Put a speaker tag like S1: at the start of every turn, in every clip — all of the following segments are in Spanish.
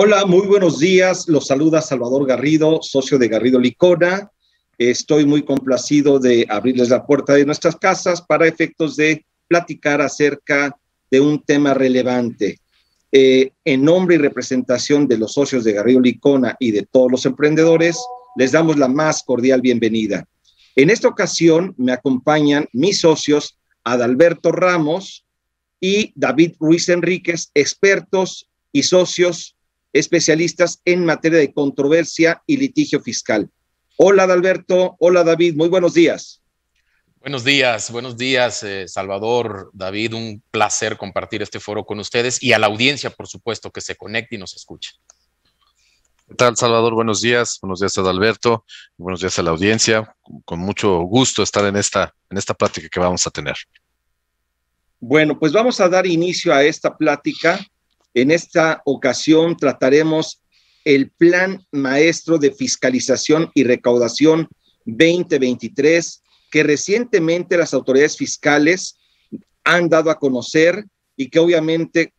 S1: Hola, muy buenos días. Los saluda Salvador Garrido, socio de Garrido Licona. Estoy muy complacido de abrirles la puerta de nuestras casas para efectos de platicar acerca de un tema relevante. En nombre y representación de los socios de Garrido Licona y de todos los emprendedores, les damos la más cordial bienvenida. En esta ocasión me acompañan mis socios Adalberto Ramos y David Ruiz Enríquez, expertos y socios especialistas en materia de controversia y litigio fiscal. Hola, Adalberto. Hola, David. Muy buenos días.
S2: Buenos días, Salvador, David. Un placer compartir este foro con ustedes y a la audiencia, por supuesto, que se conecte y nos escuche.
S3: ¿Qué tal, Salvador? Buenos días, Adalberto, buenos días a la audiencia. Con mucho gusto estar en esta plática que vamos a tener.
S1: Bueno, pues vamos a dar inicio a esta plática. En esta ocasión trataremos el Plan Maestro de Fiscalización y Recaudación 2023, que recientemente las autoridades fiscales han dado a conocer y que obviamente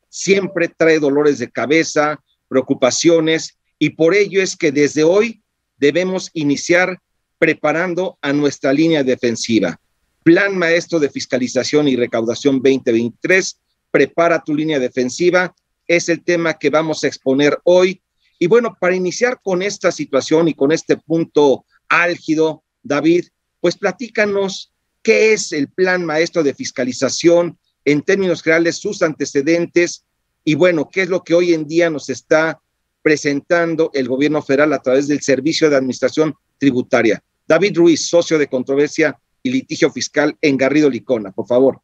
S1: siempre trae dolores de cabeza, preocupaciones, y por ello es que desde hoy debemos iniciar preparando a nuestra línea defensiva. Plan Maestro de Fiscalización y Recaudación 2023, prepara tu línea defensiva, es el tema que vamos a exponer hoy. Y bueno, para iniciar con esta situación y con este punto álgido, David, pues platícanos qué es el Plan Maestro de Fiscalización, en términos generales, sus antecedentes, y bueno, qué es lo que hoy en día nos está presentando el gobierno federal a través del Servicio de Administración Tributaria. David Ruiz, socio de controversia y litigio fiscal en Garrido Licona, por favor.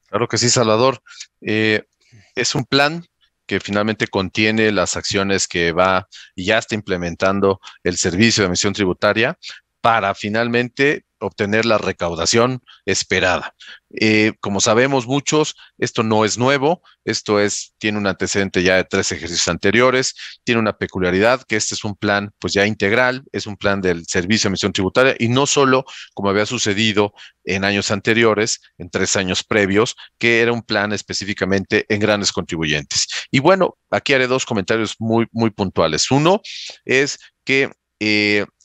S3: Claro que sí, Salvador. Es un plan que finalmente contiene las acciones que va y ya está implementando el Servicio de Administración Tributaria para finalmente obtener la recaudación esperada. Como sabemos muchos, esto no es nuevo, tiene un antecedente ya de 3 ejercicios anteriores, tiene una peculiaridad que este es un plan pues ya integral, es un plan del Servicio de Administración Tributaria y no solo como había sucedido en años anteriores, en 3 años previos, que era un plan específicamente en grandes contribuyentes. Y bueno, aquí haré 2 comentarios muy puntuales. Uno es que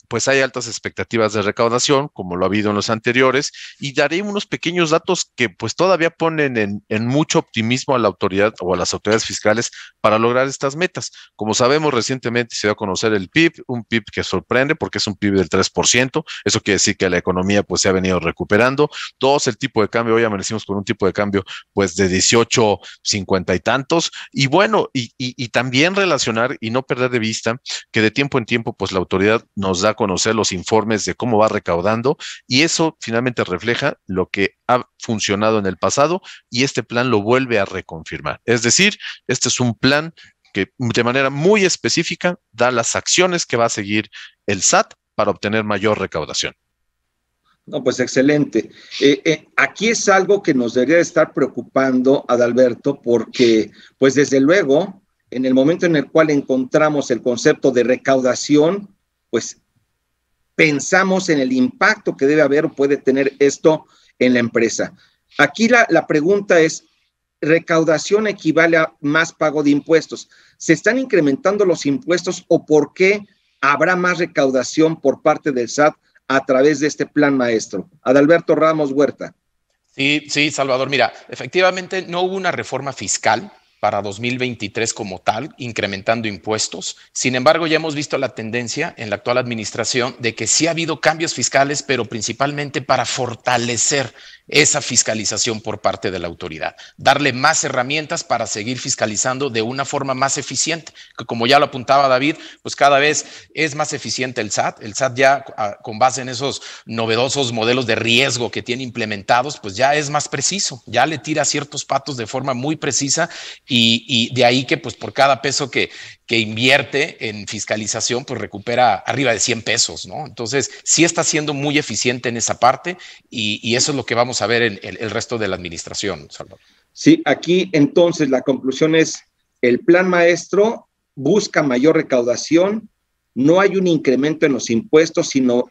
S3: pues hay altas expectativas de recaudación, como lo ha habido en los anteriores, y daré unos pequeños datos que pues todavía ponen en mucho optimismo a la autoridad o a las autoridades fiscales para lograr estas metas. Como sabemos, recientemente se dio a conocer el PIB, un PIB que sorprende porque es un PIB del 3%, eso quiere decir que la economía pues se ha venido recuperando. 2, el tipo de cambio, hoy amanecimos con un tipo de cambio pues de 18.50 y tantos, y bueno, y también relacionar y no perder de vista que de tiempo en tiempo pues la autoridad nos da a conocer los informes de cómo va recaudando y eso finalmente refleja lo que ha funcionado en el pasado y este plan lo vuelve a reconfirmar. Es decir, este es un plan que de manera muy específica da las acciones que va a seguir el SAT para obtener mayor recaudación.
S1: No, pues excelente. Aquí es algo que nos debería estar preocupando, Adalberto, porque pues desde luego, en el momento en el cual encontramos el concepto de recaudación, pues pensamos en el impacto que debe haber o puede tener esto en la empresa. Aquí la pregunta es, ¿recaudación equivale a más pago de impuestos? ¿Se están incrementando los impuestos o por qué habrá más recaudación por parte del SAT a través de este plan maestro? Adalberto Ramos Huerta.
S2: Sí, Salvador, mira, efectivamente no hubo una reforma fiscal para 2023 como tal, incrementando impuestos. Sin embargo, ya hemos visto la tendencia en la actual administración de que sí ha habido cambios fiscales, pero principalmente para fortalecer esa fiscalización por parte de la autoridad, darle más herramientas para seguir fiscalizando de una forma más eficiente, que como ya lo apuntaba David, pues cada vez es más eficiente el SAT ya con base en esos novedosos modelos de riesgo que tiene implementados, pues ya es más preciso, ya le tira ciertos patos de forma muy precisa y de ahí que pues por cada peso que invierte en fiscalización, pues recupera arriba de 100 pesos, ¿no? Entonces, sí está siendo muy eficiente en esa parte y eso es lo que vamos a ver en el resto de la administración, Salvador.
S1: Sí, aquí entonces la conclusión es, el plan maestro busca mayor recaudación, no hay un incremento en los impuestos, sino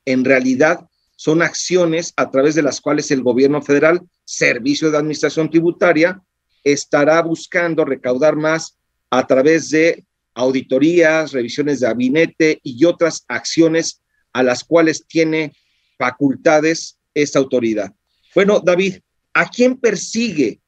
S1: en realidad son acciones a través de las cuales el gobierno federal, Servicio de Administración Tributaria, estará buscando recaudar más a través de auditorías, revisiones de gabinete y otras acciones a las cuales tiene facultades esta autoridad. Bueno, David, ¿a quién persigue?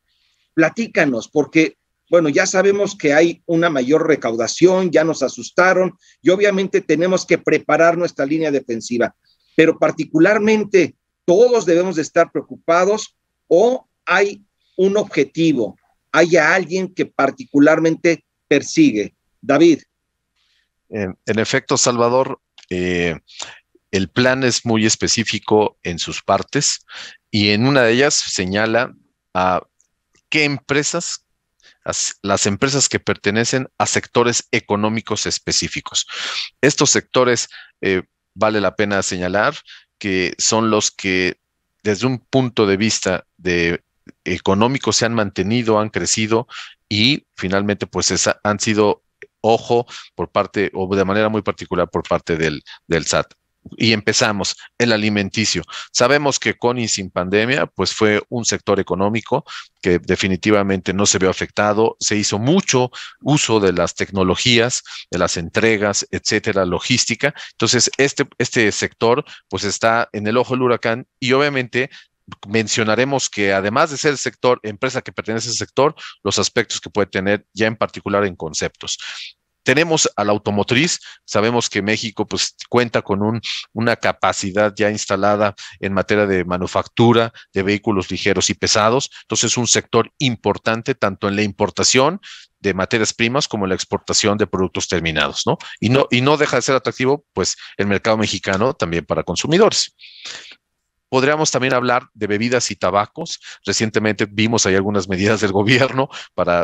S1: Platícanos, porque, bueno, ya sabemos que hay una mayor recaudación, ya nos asustaron y obviamente tenemos que preparar nuestra línea defensiva, pero particularmente todos debemos de estar preocupados o hay un objetivo, hay alguien que particularmente persigue. David.
S3: En efecto, Salvador, el plan es muy específico en sus partes y en una de ellas señala a qué empresas, las empresas que pertenecen a sectores económicos específicos. Estos sectores, vale la pena señalar que son los que desde un punto de vista económico se han mantenido, han crecido y finalmente pues han sido ojo por parte, o de manera muy particular por parte del SAT. Y empezamos, el alimenticio. Sabemos que con y sin pandemia, pues fue un sector económico que definitivamente no se vio afectado. Se hizo mucho uso de las tecnologías, de las entregas, etcétera, logística. Entonces, este sector, pues está en el ojo del huracán y obviamente mencionaremos que además de ser el sector, empresa que pertenece a ese sector, los aspectos que puede tener ya en particular en conceptos. Tenemos a la automotriz, sabemos que México pues cuenta con una capacidad ya instalada en materia de manufactura de vehículos ligeros y pesados, entonces es un sector importante tanto en la importación de materias primas como en la exportación de productos terminados, ¿no? Y no deja de ser atractivo pues el mercado mexicano también para consumidores. Podríamos también hablar de bebidas y tabacos. Recientemente vimos ahí algunas medidas del gobierno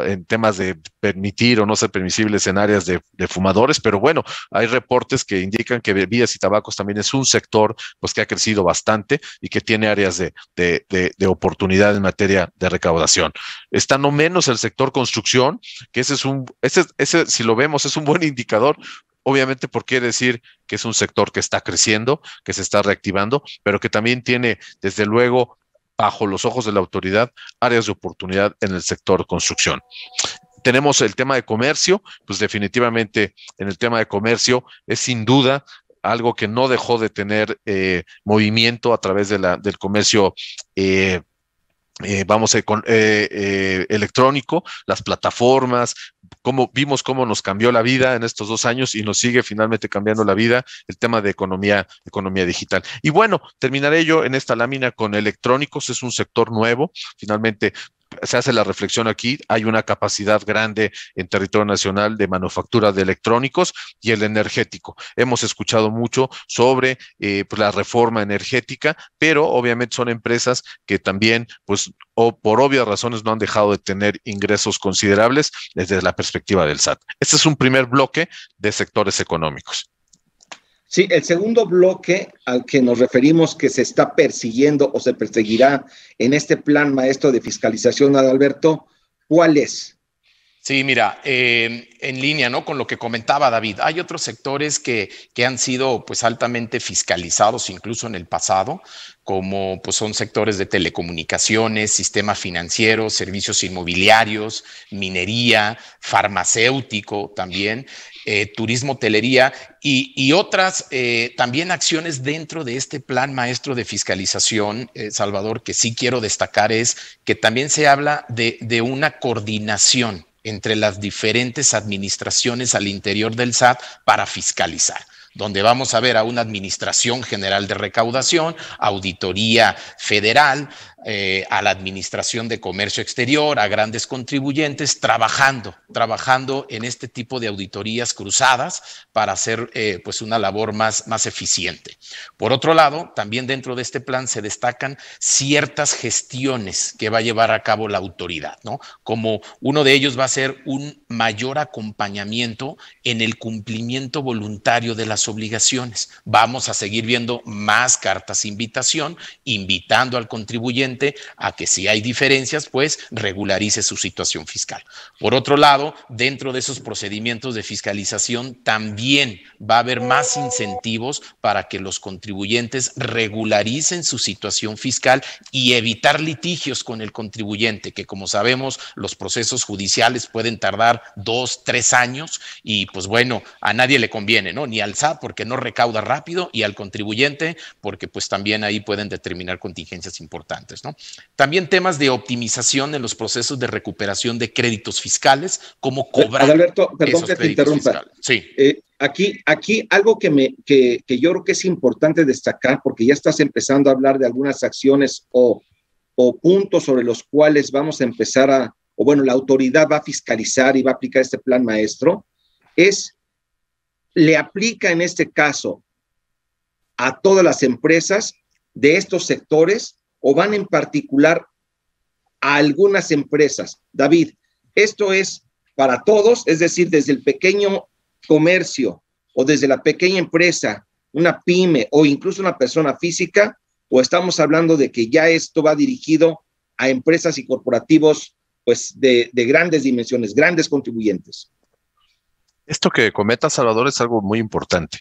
S3: en temas de permitir o no ser permisibles en áreas de fumadores, pero bueno, hay reportes que indican que bebidas y tabacos también es un sector pues que ha crecido bastante y que tiene áreas de oportunidad en materia de recaudación. Está no menos el sector construcción, que ese si lo vemos es un buen indicador. Obviamente, por qué decir que es un sector que está creciendo, que se está reactivando, pero que también tiene, desde luego, bajo los ojos de la autoridad, áreas de oportunidad en el sector construcción. Tenemos el tema de comercio, pues definitivamente en el tema de comercio es sin duda algo que no dejó de tener movimiento a través del comercio electrónico, las plataformas, vimos cómo nos cambió la vida en estos 2 años y nos sigue finalmente cambiando la vida el tema de economía digital. Y bueno, terminaré yo en esta lámina con electrónicos, es un sector nuevo, finalmente se hace la reflexión aquí, hay una capacidad grande en territorio nacional de manufactura de electrónicos y el energético. Hemos escuchado mucho sobre pues la reforma energética, pero obviamente son empresas que también, pues, o por obvias razones no han dejado de tener ingresos considerables desde la perspectiva del SAT. Este es un primer bloque de sectores económicos.
S1: Sí, el segundo bloque al que nos referimos que se está persiguiendo o se perseguirá en este plan maestro de fiscalización, Adalberto, ¿cuál es?
S2: Sí, mira, en línea, ¿no? Con lo que comentaba David, hay otros sectores que han sido pues altamente fiscalizados incluso en el pasado, como pues son sectores de telecomunicaciones, sistema financiero, servicios inmobiliarios, minería, farmacéutico también, turismo, hotelería y otras también acciones dentro de este plan maestro de fiscalización, Salvador, que sí quiero destacar es que también se habla de una coordinación entre las diferentes administraciones al interior del SAT para fiscalizar, donde vamos a ver a una Administración General de Recaudación, Auditoría Federal, a la Administración de Comercio Exterior, a grandes contribuyentes, trabajando en este tipo de auditorías cruzadas para hacer pues una labor más eficiente. Por otro lado, también dentro de este plan se destacan ciertas gestiones que va a llevar a cabo la autoridad, ¿no? Como uno de ellos va a ser un mayor acompañamiento en el cumplimiento voluntario de las las obligaciones. Vamos a seguir viendo más cartas de invitación, invitando al contribuyente a que si hay diferencias, pues regularice su situación fiscal. Por otro lado, dentro de esos procedimientos de fiscalización también va a haber más incentivos para que los contribuyentes regularicen su situación fiscal y evitar litigios con el contribuyente, que como sabemos, los procesos judiciales pueden tardar 2, 3 años y pues bueno, a nadie le conviene, ¿no? Ni al SAT porque no recauda rápido y al contribuyente porque pues también ahí pueden determinar contingencias importantes, ¿no? También temas de optimización en los procesos de recuperación de créditos fiscales, como cobrar
S1: Adalberto, perdón
S2: esos
S1: que te
S2: créditos
S1: interrumpa.
S2: fiscales. Sí.
S1: Aquí algo que yo creo que es importante destacar, porque ya estás empezando a hablar de algunas acciones o puntos sobre los cuales vamos a empezar o bueno, la autoridad va a fiscalizar y va a aplicar este plan maestro, le aplica en este caso a todas las empresas de estos sectores o van en particular a algunas empresas. David, esto es para todos, es decir, desde el pequeño comercio o desde la pequeña empresa, una pyme o incluso una persona física, o estamos hablando de que ya esto va dirigido a empresas y corporativos pues de grandes dimensiones, grandes contribuyentes.
S3: Esto que comenta Salvador es algo muy importante.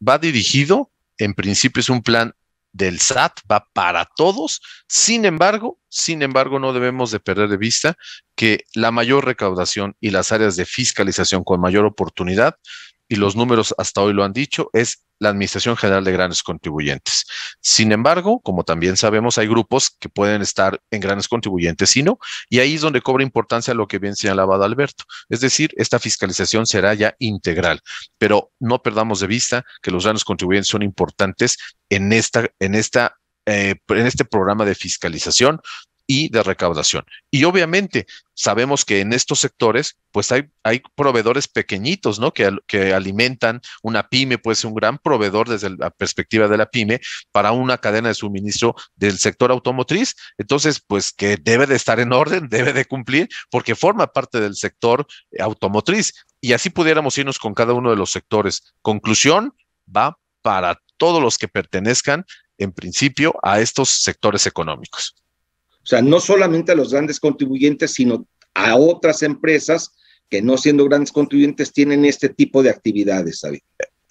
S3: Va dirigido, en principio es un plan del SAT, va para todos. Sin embargo, no debemos de perder de vista que la mayor recaudación y las áreas de fiscalización con mayor oportunidad, y los números hasta hoy lo han dicho, es la Administración General de Grandes Contribuyentes. Sin embargo, como también sabemos, hay grupos que pueden estar en grandes contribuyentes y no, y ahí es donde cobra importancia lo que bien señalaba Adalberto. Es decir, esta fiscalización será ya integral, pero no perdamos de vista que los grandes contribuyentes son importantes en este programa de fiscalización y de recaudación. Y obviamente sabemos que en estos sectores pues hay proveedores pequeñitos, ¿no? Que alimentan una pyme, puede ser un gran proveedor desde la perspectiva de la pyme para una cadena de suministro del sector automotriz. Entonces, pues que debe de estar en orden, debe de cumplir, porque forma parte del sector automotriz. Y así pudiéramos irnos con cada uno de los sectores. Conclusión, va para todos los que pertenezcan, en principio, a estos sectores económicos.
S1: O sea, no solamente a los grandes contribuyentes, sino a otras empresas que no siendo grandes contribuyentes tienen este tipo de actividades, David.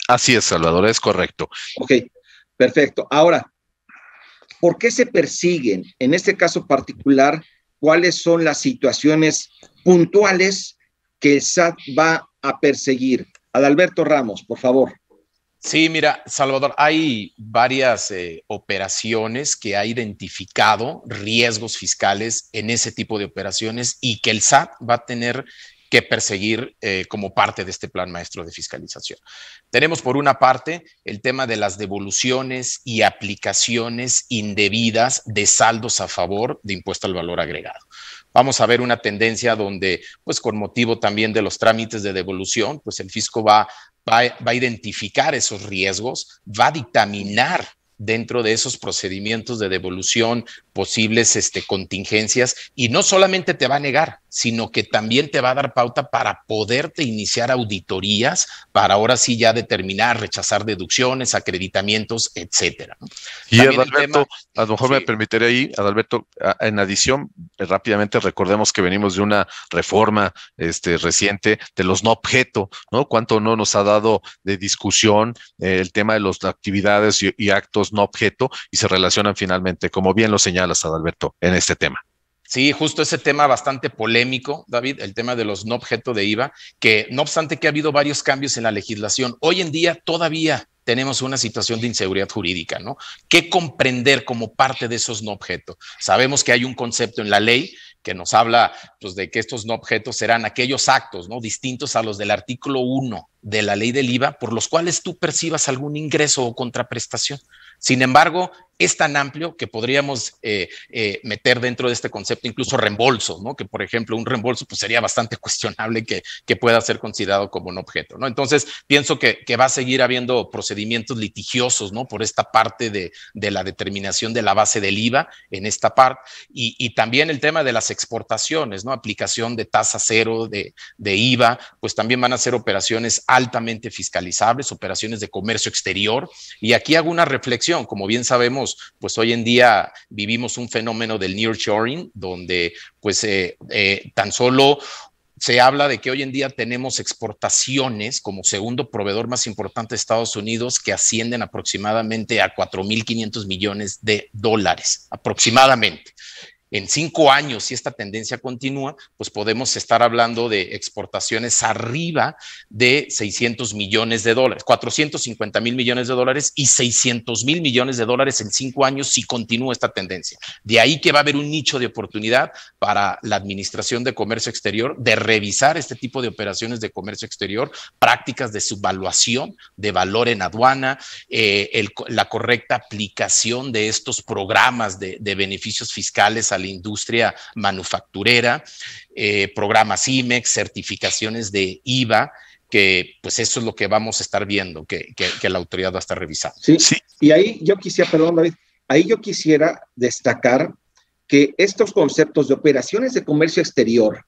S3: Así es, Salvador, es correcto.
S1: Ok, perfecto. Ahora, ¿por qué se persiguen? En este caso particular, ¿cuáles son las situaciones puntuales que el SAT va a perseguir? Adalberto Ramos, por favor.
S2: Sí, mira, Salvador, hay varias operaciones que ha identificado riesgos fiscales en ese tipo de operaciones y que el SAT va a tener que perseguir como parte de este plan maestro de fiscalización. Tenemos por una parte el tema de las devoluciones y aplicaciones indebidas de saldos a favor de impuesto al valor agregado. Vamos a ver una tendencia donde, pues con motivo también de los trámites de devolución, pues el fisco va a identificar esos riesgos, va a dictaminar dentro de esos procedimientos de devolución posibles contingencias y no solamente te va a negar, sino que también te va a dar pauta para poderte iniciar auditorías para ahora sí ya determinar, rechazar deducciones, acreditamientos, etcétera, ¿no?
S3: Y Adalberto, a lo mejor sí me permitiré ahí, Adalberto, en adición, rápidamente recordemos que venimos de una reforma reciente de los no objeto, ¿no? Cuánto no nos ha dado de discusión el tema de las actividades y actos no objeto y se relacionan finalmente, como bien lo señalas, Adalberto, en este tema.
S2: Sí, justo ese tema bastante polémico, David, el tema de los no objeto de IVA, que no obstante que ha habido varios cambios en la legislación, hoy en día todavía tenemos una situación de inseguridad jurídica, ¿no? ¿Qué comprender como parte de esos no objeto? Sabemos que hay un concepto en la ley que nos habla pues, de que estos no objetos serán aquellos actos, ¿no? Distintos a los del artículo 1 de la ley del IVA por los cuales tú percibas algún ingreso o contraprestación. Sin embargo, es tan amplio que podríamos meter dentro de este concepto incluso reembolso, ¿no? Que, por ejemplo, un reembolso pues, sería bastante cuestionable que pueda ser considerado como un objeto, ¿no? Entonces, pienso que va a seguir habiendo procedimientos litigiosos, ¿no? Por esta parte de la determinación de la base del IVA en esta parte, y también el tema de las exportaciones, ¿no? Aplicación de tasa cero de IVA, pues también van a ser operaciones altamente fiscalizables, operaciones de comercio exterior. Y aquí hago una reflexión. Como bien sabemos, pues hoy en día vivimos un fenómeno del nearshoring, donde pues tan solo se habla de que hoy en día tenemos exportaciones como segundo proveedor más importante de Estados Unidos que ascienden aproximadamente a 4.500 millones de dólares, aproximadamente. En 5 años, si esta tendencia continúa, pues podemos estar hablando de exportaciones arriba de 600 millones de dólares, 450,000 millones de dólares y 600,000 millones de dólares en 5 años si continúa esta tendencia. De ahí que va a haber un nicho de oportunidad para la Administración de Comercio Exterior de revisar este tipo de operaciones de comercio exterior, prácticas de subvaluación de valor en aduana, la correcta aplicación de estos programas de beneficios fiscales a la industria manufacturera, programas IMEX, certificaciones de IVA, que pues eso es lo que vamos a estar viendo, que la autoridad va a estar revisando.
S1: Sí, sí. Y ahí yo quisiera, perdón David, ahí yo quisiera destacar que estos conceptos de operaciones de comercio exterior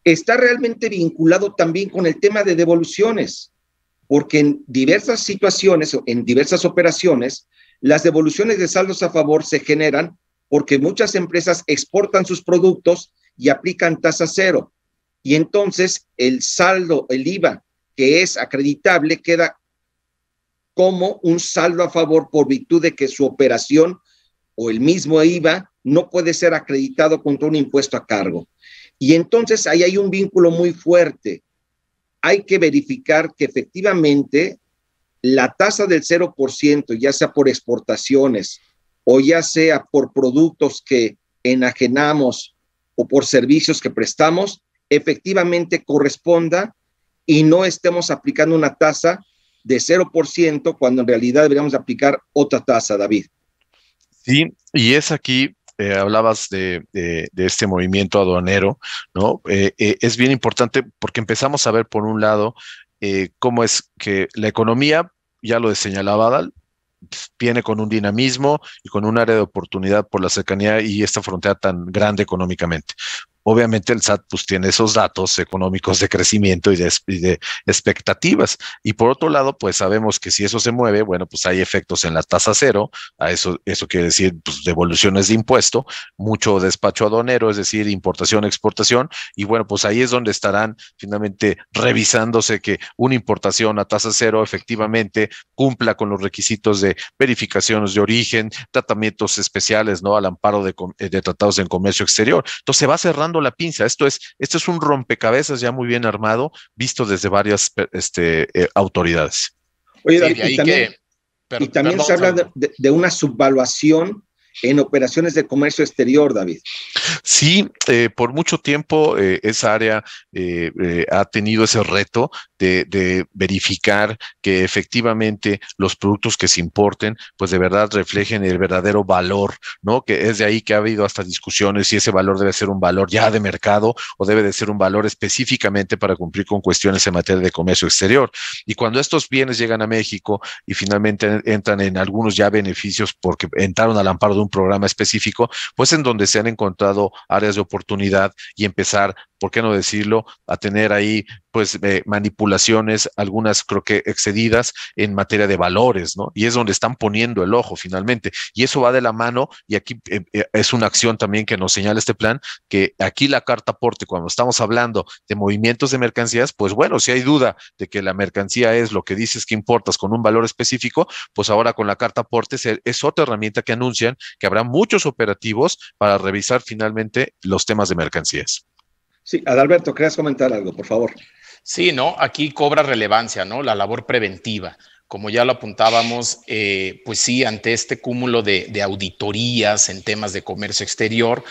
S1: está realmente vinculado también con el tema de devoluciones, porque en diversas situaciones, en diversas operaciones, las devoluciones de saldos a favor se generan porque muchas empresas exportan sus productos y aplican tasa cero. Y entonces el saldo, el IVA, que es acreditable, queda como un saldo a favor por virtud de que su operación o el mismo IVA no puede ser acreditado contra un impuesto a cargo. Y entonces ahí hay un vínculo muy fuerte. Hay que verificar que efectivamente la tasa del 0%, ya sea por exportaciones o ya sea por productos que enajenamos o por servicios que prestamos, efectivamente corresponda y no estemos aplicando una tasa de 0% cuando en realidad deberíamos aplicar otra tasa, David.
S3: Sí, y es aquí, hablabas de este movimiento aduanero, ¿no? Es bien importante porque empezamos a ver, por un lado, cómo es que la economía, ya lo señalaba Adal, viene con un dinamismo y con un área de oportunidad por la cercanía y esta frontera tan grande económicamente. Obviamente el SAT pues tiene esos datos económicos de crecimiento y de expectativas. Y por otro lado, pues sabemos que si eso se mueve, bueno, pues hay efectos en la tasa cero, a eso quiere decir pues devoluciones de impuesto, mucho despacho aduanero, es decir, importación, exportación, y bueno, pues ahí es donde estarán finalmente revisándose que una importación a tasa cero efectivamente cumpla con los requisitos de verificaciones de origen, tratamientos especiales, ¿no? Al amparo de tratados en comercio exterior. Entonces se va cerrando la pinza. Esto es un rompecabezas ya muy bien armado, visto desde varias autoridades.
S1: Oye, David, y también se habla de una subvaluación en operaciones de comercio exterior, David.
S3: Sí, por mucho tiempo esa área ha tenido ese reto de verificar que efectivamente los productos que se importen, pues de verdad reflejen el verdadero valor, ¿no? Que es de ahí que ha habido hasta discusiones si ese valor debe ser un valor ya de mercado o debe de ser un valor específicamente para cumplir con cuestiones en materia de comercio exterior. Y cuando estos bienes llegan a México y finalmente entran en algunos ya beneficios porque entraron al amparo de un programa específico, pues en donde se han encontrado áreas de oportunidad y empezar, ¿por qué no decirlo?, a tener ahí pues manipulaciones, algunas creo que excedidas en materia de valores, ¿no? Y es donde están poniendo el ojo finalmente. Y eso va de la mano, y aquí es una acción también que nos señala este plan, que aquí la carta aporte, cuando estamos hablando de movimientos de mercancías, pues bueno, si hay duda de que la mercancía es lo que dices que importas con un valor específico, pues ahora con la carta aporte es otra herramienta que anuncian que habrá muchos operativos para revisar finalmente los temas de mercancías.
S1: Sí, Adalberto, ¿querías comentar algo, por favor?
S2: Sí, ¿no? Aquí cobra relevancia, ¿no? La labor preventiva. Como ya lo apuntábamos, pues sí, ante este cúmulo de auditorías en temas de comercio exterior,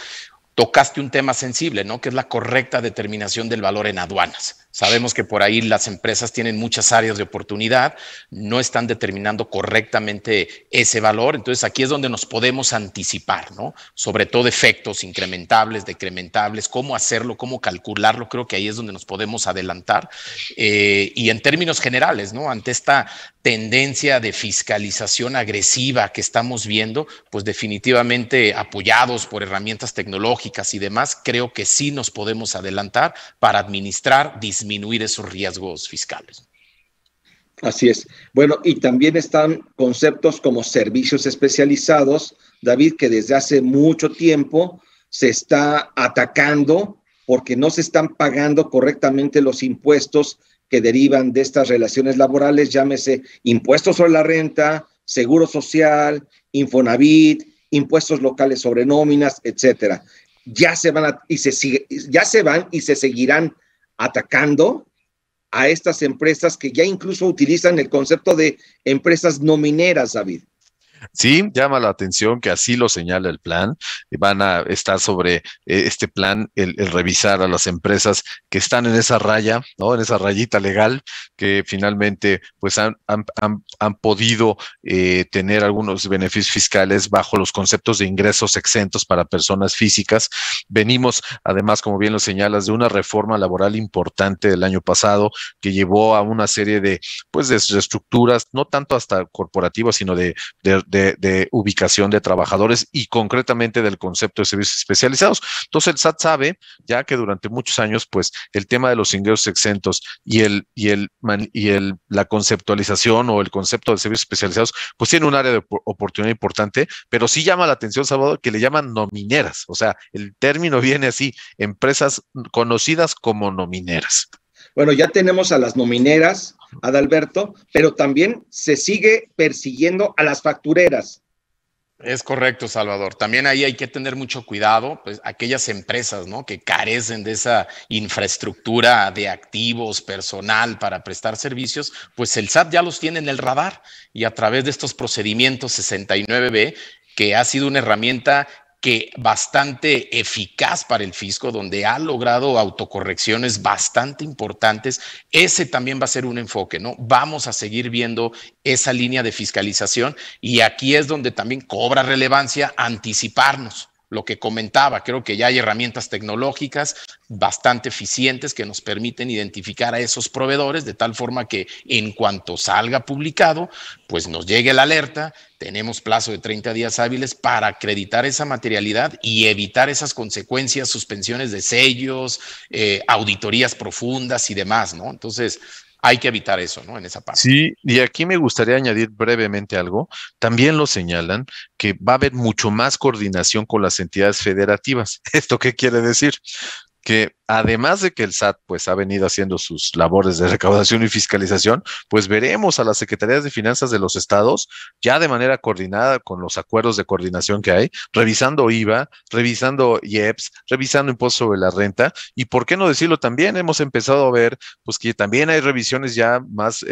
S2: tocaste un tema sensible, ¿no? Que es la correcta determinación del valor en aduanas. Sabemos que por ahí las empresas tienen muchas áreas de oportunidad, no están determinando correctamente ese valor, entonces aquí es donde nos podemos anticipar, ¿no? Sobre todo efectos incrementables, decrementables, cómo hacerlo, cómo calcularlo, creo que ahí es donde nos podemos adelantar. Y en términos generales, ¿no? Ante esta tendencia de fiscalización agresiva que estamos viendo, pues definitivamente apoyados por herramientas tecnológicas y demás, creo que sí nos podemos adelantar para administrar, disminuir esos riesgos fiscales.
S1: Así es. Bueno, y también están conceptos como servicios especializados, David, que desde hace mucho tiempo se está atacando porque no se están pagando correctamente los impuestos que derivan de estas relaciones laborales, llámese impuestos sobre la renta, seguro social, Infonavit, impuestos locales sobre nóminas, etcétera. Ya se van y se seguirán atacando a estas empresas que ya incluso utilizan el concepto de empresas nomineras, David.
S3: Sí, llama la atención que así lo señala el plan. Van a estar sobre este plan el revisar a las empresas que están en esa raya, ¿no? En esa rayita legal, que finalmente pues han podido tener algunos beneficios fiscales bajo los conceptos de ingresos exentos para personas físicas. Venimos, además, como bien lo señalas, de una reforma laboral importante del año pasado que llevó a una serie de estructuras, no tanto hasta corporativas, sino de ubicación de trabajadores y concretamente del concepto de servicios especializados. Entonces el SAT sabe ya que durante muchos años pues el tema de los ingresos exentos y la conceptualización o el concepto de servicios especializados pues tiene un área de oportunidad importante, pero sí llama la atención, Salvador, que le llaman nomineras, o sea, el término viene así, empresas conocidas como nomineras.
S1: Bueno, ya tenemos a las nomineras, Adalberto, pero también se sigue persiguiendo a las factureras.
S2: Es correcto, Salvador. También ahí hay que tener mucho cuidado, pues aquellas empresas, ¿no? Que carecen de esa infraestructura de activos, personal para prestar servicios, pues el SAT ya los tiene en el radar y a través de estos procedimientos 69B, que ha sido una herramienta que bastante eficaz para el fisco, donde ha logrado autocorrecciones bastante importantes. Ese también va a ser un enfoque, ¿no? Vamos a seguir viendo esa línea de fiscalización y aquí es donde también cobra relevancia anticiparnos. Lo que comentaba, creo que ya hay herramientas tecnológicas bastante eficientes que nos permiten identificar a esos proveedores de tal forma que en cuanto salga publicado, pues nos llegue la alerta, tenemos plazo de 30 días hábiles para acreditar esa materialidad y evitar esas consecuencias, suspensiones de sellos, auditorías profundas y demás, ¿no? Entonces, hay que evitar eso, ¿no? En esa parte.
S3: Sí, y aquí me gustaría añadir brevemente algo. También lo señalan que va a haber mucho más coordinación con las entidades federativas. ¿Esto qué quiere decir? Que además de que el SAT pues ha venido haciendo sus labores de recaudación y fiscalización, pues veremos a las secretarías de finanzas de los estados ya de manera coordinada con los acuerdos de coordinación que hay, revisando IVA, revisando IEPS, revisando impuestos sobre la renta y por qué no decirlo también, hemos empezado a ver pues que también hay revisiones ya más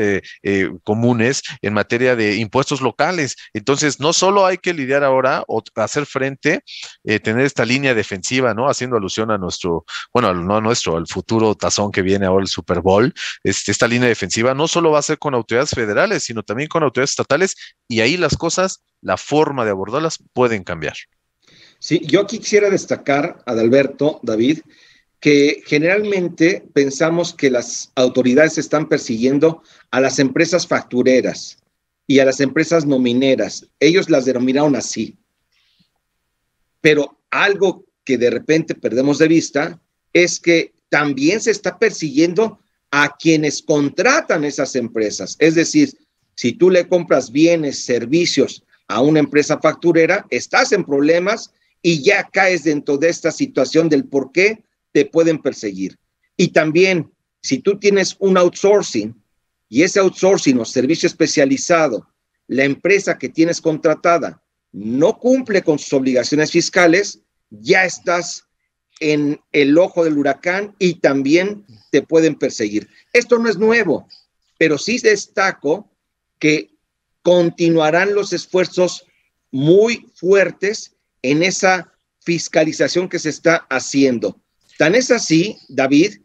S3: comunes en materia de impuestos locales. Entonces no solo hay que lidiar ahora o hacer frente, tener esta línea defensiva, ¿no? Haciendo alusión a nuestro, bueno, no nuestro, el futuro tazón que viene ahora, el Super Bowl, esta línea defensiva no solo va a ser con autoridades federales, sino también con autoridades estatales, y ahí las cosas, la forma de abordarlas pueden cambiar.
S1: Sí, yo aquí quisiera destacar, Adalberto, David, que generalmente pensamos que las autoridades están persiguiendo a las empresas factureras y a las empresas nomineras. Ellos las denominaron así. Pero algo que de repente perdemos de vista es que también se está persiguiendo a quienes contratan esas empresas. Es decir, si tú le compras bienes, servicios a una empresa facturera, estás en problemas y ya caes dentro de esta situación del por qué te pueden perseguir. Y también, si tú tienes un outsourcing y ese outsourcing o servicio especializado, la empresa que tienes contratada no cumple con sus obligaciones fiscales, ya estás en el ojo del huracán y también te pueden perseguir. Esto no es nuevo, pero sí destaco que continuarán los esfuerzos muy fuertes en esa fiscalización que se está haciendo. Tan es así, David,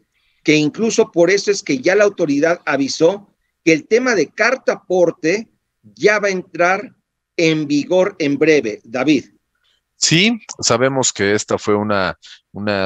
S1: que incluso por eso es que ya la autoridad avisó que el tema de carta aporte ya va a entrar en vigor en breve, David.
S3: Sí, sabemos que esta fue una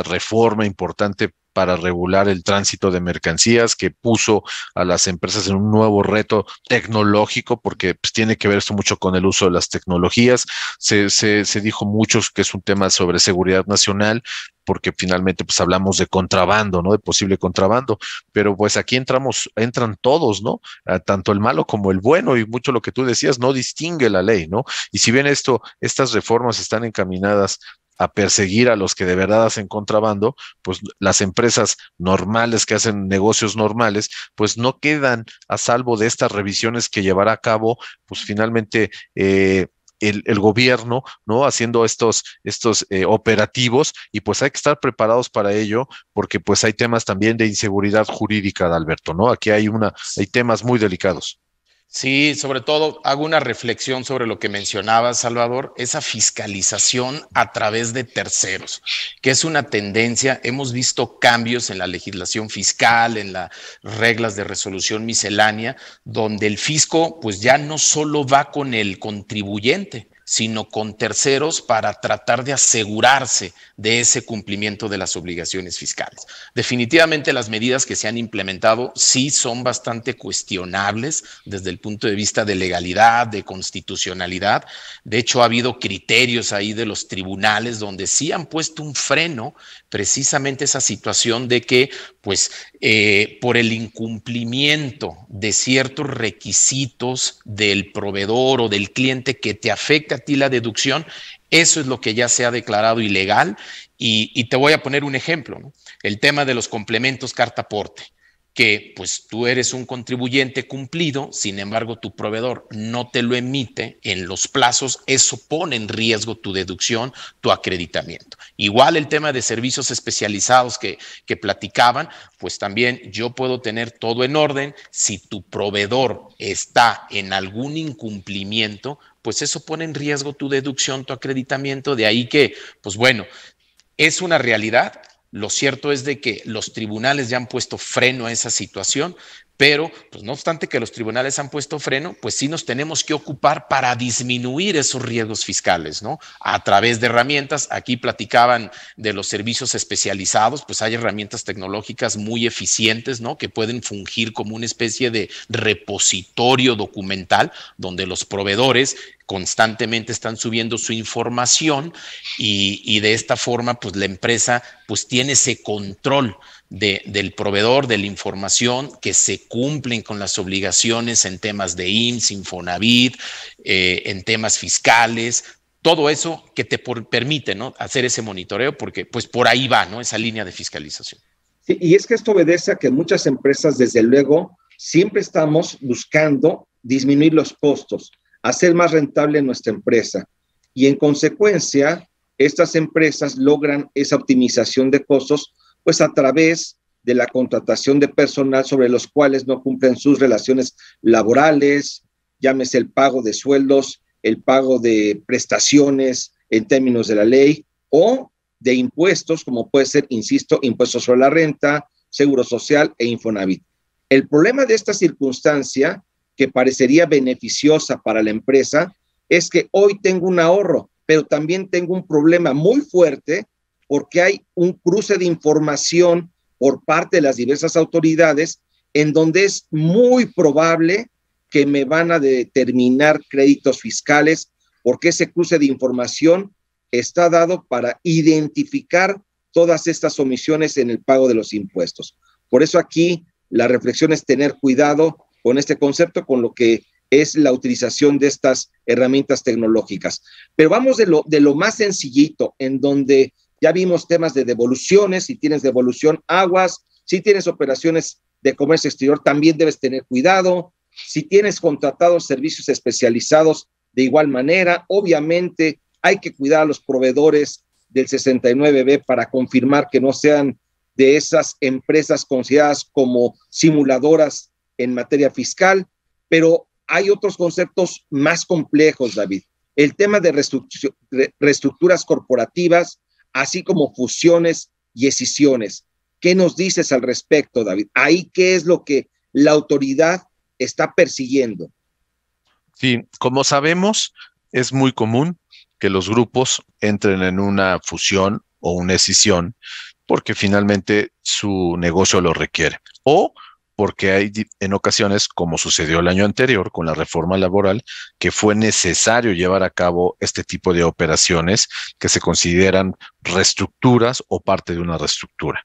S3: reforma importante para regular el tránsito de mercancías que puso a las empresas en un nuevo reto tecnológico, porque pues, tiene que ver esto mucho con el uso de las tecnologías. Se dijo mucho que es un tema sobre seguridad nacional, porque finalmente pues hablamos de contrabando, ¿no? De posible contrabando, pero pues aquí entran todos, ¿no? Tanto el malo como el bueno, y mucho lo que tú decías, no distingue la ley, ¿no? Y si bien estas reformas están encaminadas a perseguir a los que de verdad hacen contrabando, pues las empresas normales que hacen negocios normales, pues no quedan a salvo de estas revisiones que llevará a cabo, pues finalmente el gobierno, ¿no? Haciendo estos operativos, y pues hay que estar preparados para ello, porque pues hay temas también de inseguridad jurídica, Alberto, ¿no? Aquí hay temas muy delicados.
S2: Sí, sobre todo hago una reflexión sobre lo que mencionabas, Salvador, esa fiscalización a través de terceros, que es una tendencia. Hemos visto cambios en la legislación fiscal, en las reglas de resolución miscelánea, donde el fisco pues ya no solo va con el contribuyente, sino con terceros para tratar de asegurarse de ese cumplimiento de las obligaciones fiscales. Definitivamente las medidas que se han implementado sí son bastante cuestionables desde el punto de vista de legalidad, de constitucionalidad. De hecho, ha habido criterios ahí de los tribunales donde sí han puesto un freno precisamente esa situación de que, pues, por el incumplimiento de ciertos requisitos del proveedor o del cliente que te afecta a ti la deducción, eso es lo que ya se ha declarado ilegal. Y te voy a poner un ejemplo, ¿no? El tema de los complementos carta aporte, que pues tú eres un contribuyente cumplido, sin embargo tu proveedor no te lo emite en los plazos, eso pone en riesgo tu deducción, tu acreditamiento. Igual el tema de servicios especializados que platicaban, pues también yo puedo tener todo en orden. Si tu proveedor está en algún incumplimiento, pues eso pone en riesgo tu deducción, tu acreditamiento. De ahí que, pues bueno, es una realidad. Lo cierto es de que los tribunales ya han puesto freno a esa situación, pero pues no obstante que los tribunales han puesto freno, pues sí nos tenemos que ocupar para disminuir esos riesgos fiscales, ¿no? A través de herramientas. Aquí platicaban de los servicios especializados, pues hay herramientas tecnológicas muy eficientes, ¿no? Que pueden fungir como una especie de repositorio documental donde los proveedores constantemente están subiendo su información y de esta forma pues la empresa pues tiene ese control del proveedor, de la información, que se cumplen con las obligaciones en temas de IMSS, Infonavit, en temas fiscales, todo eso que te permite, ¿no? Hacer ese monitoreo, porque pues por ahí va, ¿no? Esa línea de fiscalización.
S1: Sí, y es que esto obedece a que muchas empresas, desde luego, siempre estamos buscando disminuir los costos, hacer más rentable nuestra empresa. Y en consecuencia, estas empresas logran esa optimización de costos, pues a través de la contratación de personal sobre los cuales no cumplen sus relaciones laborales, llámese el pago de sueldos, el pago de prestaciones en términos de la ley, o de impuestos, como puede ser, insisto, impuestos sobre la renta, seguro social e Infonavit. El problema de esta circunstancia, que parecería beneficiosa para la empresa, es que hoy tengo un ahorro, pero también tengo un problema muy fuerte porque hay un cruce de información por parte de las diversas autoridades en donde es muy probable que me van a determinar créditos fiscales, porque ese cruce de información está dado para identificar todas estas omisiones en el pago de los impuestos. Por eso aquí la reflexión es tener cuidado con este concepto, con lo que es la utilización de estas herramientas tecnológicas. Pero vamos de lo más sencillito, en donde ya vimos temas de devoluciones. Si tienes devolución, aguas. Si tienes operaciones de comercio exterior, también debes tener cuidado. Si tienes contratados servicios especializados, de igual manera. Obviamente hay que cuidar a los proveedores del 69B para confirmar que no sean de esas empresas consideradas como simuladoras en materia fiscal, pero hay otros conceptos más complejos, David. El tema de reestructuras corporativas, así como fusiones y escisiones. ¿Qué nos dices al respecto, David? Ahí, ¿qué es lo que la autoridad está persiguiendo?
S3: Sí, como sabemos, es muy común que los grupos entren en una fusión o una escisión porque finalmente su negocio lo requiere. O porque hay en ocasiones, como sucedió el año anterior con la reforma laboral, que fue necesario llevar a cabo este tipo de operaciones que se consideran reestructuras o parte de una reestructura.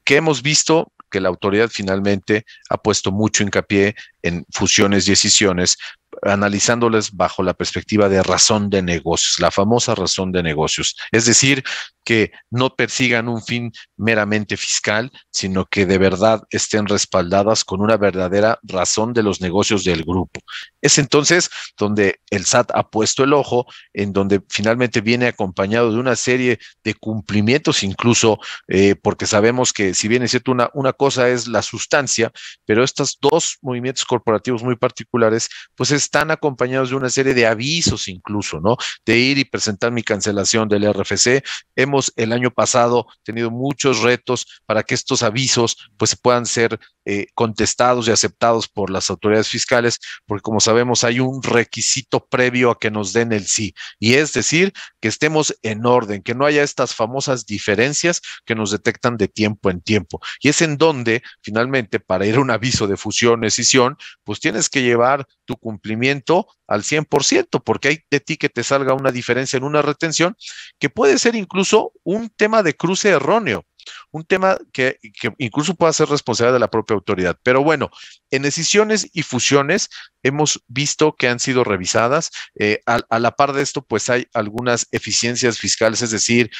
S3: ¿Qué hemos visto? Que la autoridad finalmente ha puesto mucho hincapié en fusiones y escisiones, analizándoles bajo la perspectiva de razón de negocios, la famosa razón de negocios. Es decir, que no persigan un fin meramente fiscal, sino que de verdad estén respaldadas con una verdadera razón de los negocios del grupo. Es entonces donde el SAT ha puesto el ojo, en donde finalmente viene acompañado de una serie de cumplimientos, incluso porque sabemos que si bien es cierto, una cosa es la sustancia, pero estos dos movimientos corporativos muy particulares, pues están acompañados de una serie de avisos incluso, ¿no? De ir y presentar mi cancelación del RFC. Hemos el año pasado tenido muchos retos para que estos avisos pues puedan ser contestados y aceptados por las autoridades fiscales, porque como sabemos hay un requisito previo a que nos den el sí, y es decir, que estemos en orden, que no haya estas famosas diferencias que nos detectan de tiempo en tiempo. Y es en donde finalmente para ir a un aviso de fusión, escisión, pues tienes que llevar tu cumplimiento al 100%, porque hay de ti que te salga una diferencia en una retención que puede ser incluso un tema de cruce erróneo, un tema que incluso pueda ser responsabilidad de la propia autoridad. Pero bueno, en escisiones y fusiones hemos visto que han sido revisadas. A la par de esto, pues hay algunas eficiencias fiscales, es decir,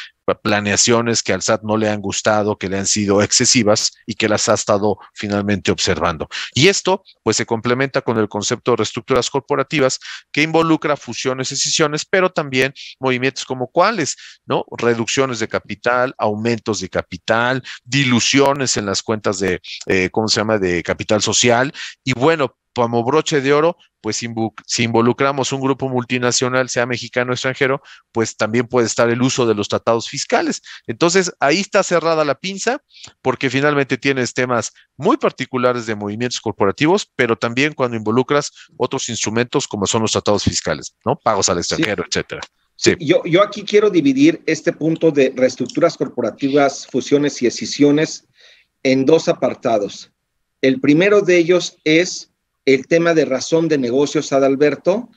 S3: planeaciones que al SAT no le han gustado, que le han sido excesivas y que las ha estado finalmente observando. Y esto, pues se complementa con el concepto de reestructuras corporativas que involucra fusiones, escisiones, pero también movimientos como cuáles, ¿no? Reducciones de capital, aumentos de capital, diluciones en las cuentas de, ¿cómo se llama?, de capital social. Y bueno, como broche de oro, pues si involucramos un grupo multinacional, sea mexicano o extranjero, pues también puede estar el uso de los tratados fiscales. Entonces, ahí está cerrada la pinza, porque finalmente tienes temas muy particulares de movimientos corporativos, pero también cuando involucras otros instrumentos como son los tratados fiscales, ¿no? Pagos al extranjero, sí, etcétera.
S1: Sí. Yo aquí quiero dividir este punto de reestructuras corporativas, fusiones y escisiones en dos apartados. El primero de ellos es el tema de razón de negocios, Adalberto,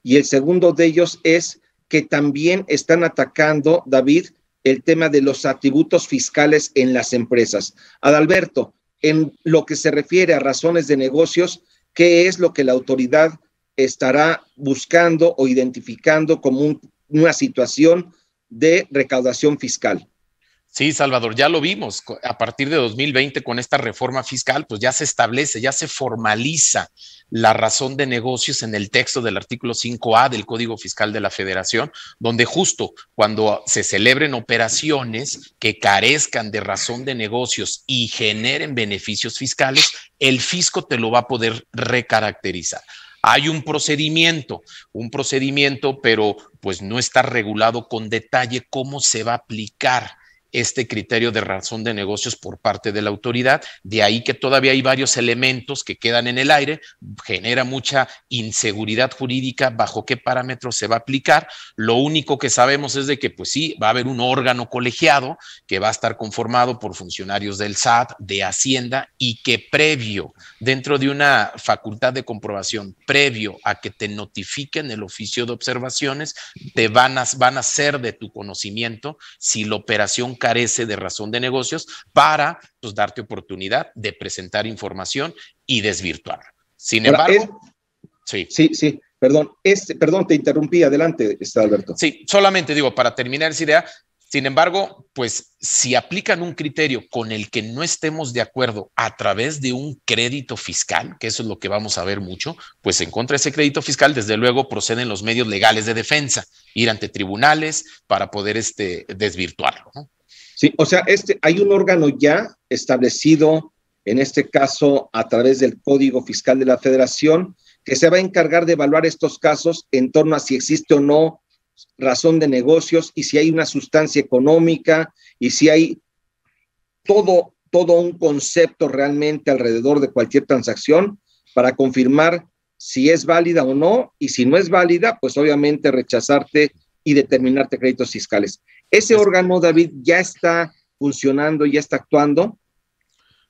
S1: y el segundo de ellos es que también están atacando, David, el tema de los atributos fiscales en las empresas. Adalberto, en lo que se refiere a razones de negocios, ¿qué es lo que la autoridad estará buscando o identificando como una situación de recaudación fiscal?
S2: Sí, Salvador, ya lo vimos. A partir de 2020, con esta reforma fiscal, pues ya se establece, ya se formaliza la razón de negocios en el texto del artículo 5A del Código Fiscal de la Federación, donde justo cuando se celebren operaciones que carezcan de razón de negocios y generen beneficios fiscales, el fisco te lo va a poder recaracterizar. Hay un procedimiento, pero pues no está regulado con detalle cómo se va a aplicar este criterio de razón de negocios por parte de la autoridad. De ahí que todavía hay varios elementos que quedan en el aire, genera mucha inseguridad jurídica bajo qué parámetros se va a aplicar. Lo único que sabemos es de que pues sí, va a haber un órgano colegiado que va a estar conformado por funcionarios del SAT, de Hacienda, y que previo, dentro de una facultad de comprobación, previo a que te notifiquen el oficio de observaciones, te van a hacer de tu conocimiento si la operación carece de razón de negocios para pues, darte oportunidad de presentar información y desvirtuarla. Sin embargo,
S1: sí, perdón, te interrumpí, adelante, Alberto.
S2: Sí, solamente digo, para terminar esa idea, sin embargo, pues si aplican un criterio con el que no estemos de acuerdo a través de un crédito fiscal, que eso es lo que vamos a ver mucho, pues en contra de ese crédito fiscal, desde luego proceden los medios legales de defensa, ir ante tribunales para poder desvirtuarlo, ¿no?
S1: Sí, o sea, hay un órgano ya establecido, en este caso a través del Código Fiscal de la Federación, que se va a encargar de evaluar estos casos en torno a si existe o no razón de negocios y si hay una sustancia económica y si hay todo un concepto realmente alrededor de cualquier transacción para confirmar si es válida o no, y si no es válida, pues obviamente rechazarte y determinarte créditos fiscales. ¿Ese órgano, David, ya está funcionando, ya está actuando?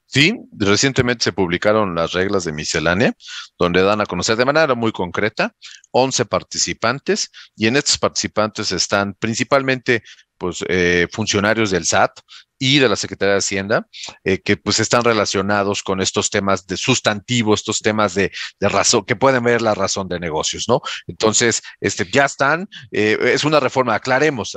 S3: Sí, recientemente se publicaron las reglas de miscelánea, donde dan a conocer de manera muy concreta 11 participantes, y en estos participantes están principalmente pues, funcionarios del SAT y de la Secretaría de Hacienda, que pues están relacionados con estos temas de sustantivo, estos temas de razón, que pueden ver la razón de negocios, ¿no? Entonces, ya están, es una reforma, aclaremos,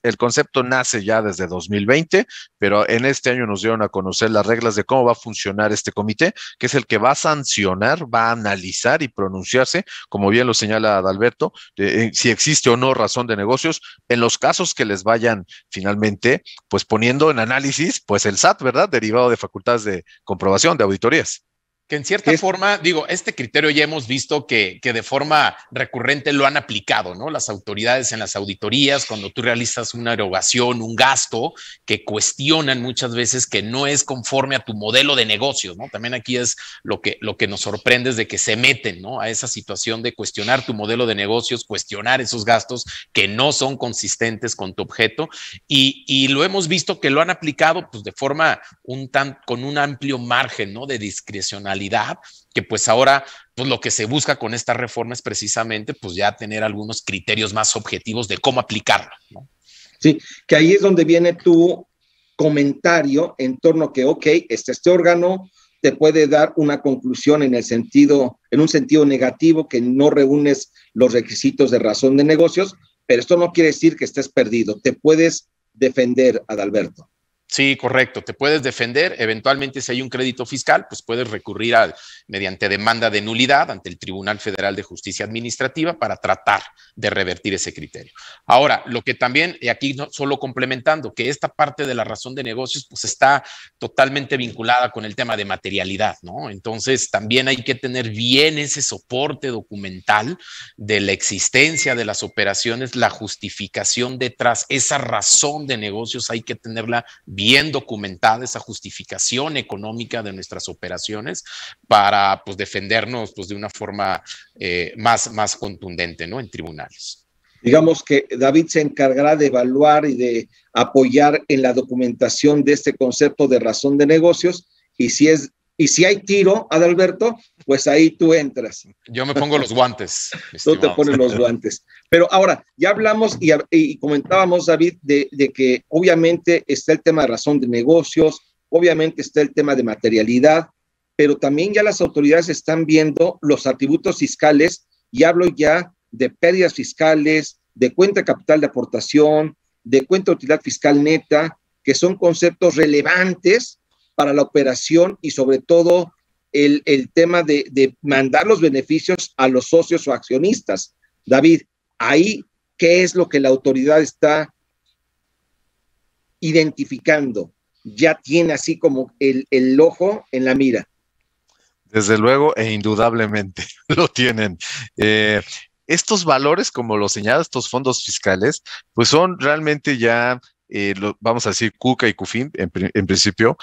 S3: el concepto nace ya desde 2020, pero en este año nos dieron a conocer las reglas de cómo va a funcionar este comité, que es el que va a sancionar, va a analizar y pronunciarse, como bien lo señala Adalberto, si existe o no razón de negocios, en los casos que les vayan finalmente, pues poniendo en análisis, pues el SAT, ¿verdad? Derivado de facultades de comprobación, de auditorías.
S2: Que en cierta forma, digo, este criterio ya hemos visto que de forma recurrente lo han aplicado, ¿no? Las autoridades en las auditorías, cuando tú realizas una erogación, un gasto, que cuestionan muchas veces que no es conforme a tu modelo de negocios, ¿no? También aquí es lo que nos sorprende es de que se meten, ¿no? A esa situación de cuestionar tu modelo de negocios, cuestionar esos gastos que no son consistentes con tu objeto, y lo hemos visto que lo han aplicado pues de forma con un amplio margen, ¿no? De discrecionalidad, que pues ahora pues lo que se busca con esta reforma es precisamente pues ya tener algunos criterios más objetivos de cómo aplicarlo, ¿no?
S1: Sí, que ahí es donde viene tu comentario en torno a que, ok, este órgano te puede dar una conclusión en un sentido negativo, que no reúnes los requisitos de razón de negocios, pero esto no quiere decir que estés perdido, te puedes defender, Adalberto.
S2: Sí, correcto. Te puedes defender. Eventualmente, si hay un crédito fiscal, pues puedes recurrir mediante demanda de nulidad ante el Tribunal Federal de Justicia Administrativa para tratar de revertir ese criterio. Ahora, lo que también, y aquí no, solo complementando, que esta parte de la razón de negocios pues está totalmente vinculada con el tema de materialidad, ¿no? Entonces, también hay que tener bien ese soporte documental de la existencia de las operaciones, la justificación detrás, esa razón de negocios hay que tenerla bien documentada, esa justificación económica de nuestras operaciones para pues, defendernos pues, de una forma más contundente, ¿no? En tribunales.
S1: Digamos que David se encargará de evaluar y de apoyar en la documentación de este concepto de razón de negocios, y si hay tiro, Adalberto, pues ahí tú entras.
S2: Yo me pongo los guantes.
S1: Tú te pones los guantes. Pero ahora, ya hablamos y comentábamos, David, de que obviamente está el tema de razón de negocios, obviamente está el tema de materialidad, pero también ya las autoridades están viendo los atributos fiscales, y hablo ya de pérdidas fiscales, de cuenta de capital de aportación, de cuenta de utilidad fiscal neta, que son conceptos relevantes para la operación, y sobre todo el tema de mandar los beneficios a los socios o accionistas. David, ahí, ¿qué es lo que la autoridad está identificando? Ya tiene así como el ojo en la mira.
S3: Desde luego e indudablemente lo tienen. Estos valores, como lo señala, estos fondos fiscales, pues son realmente ya vamos a decir CUCA y CUFIN en principio,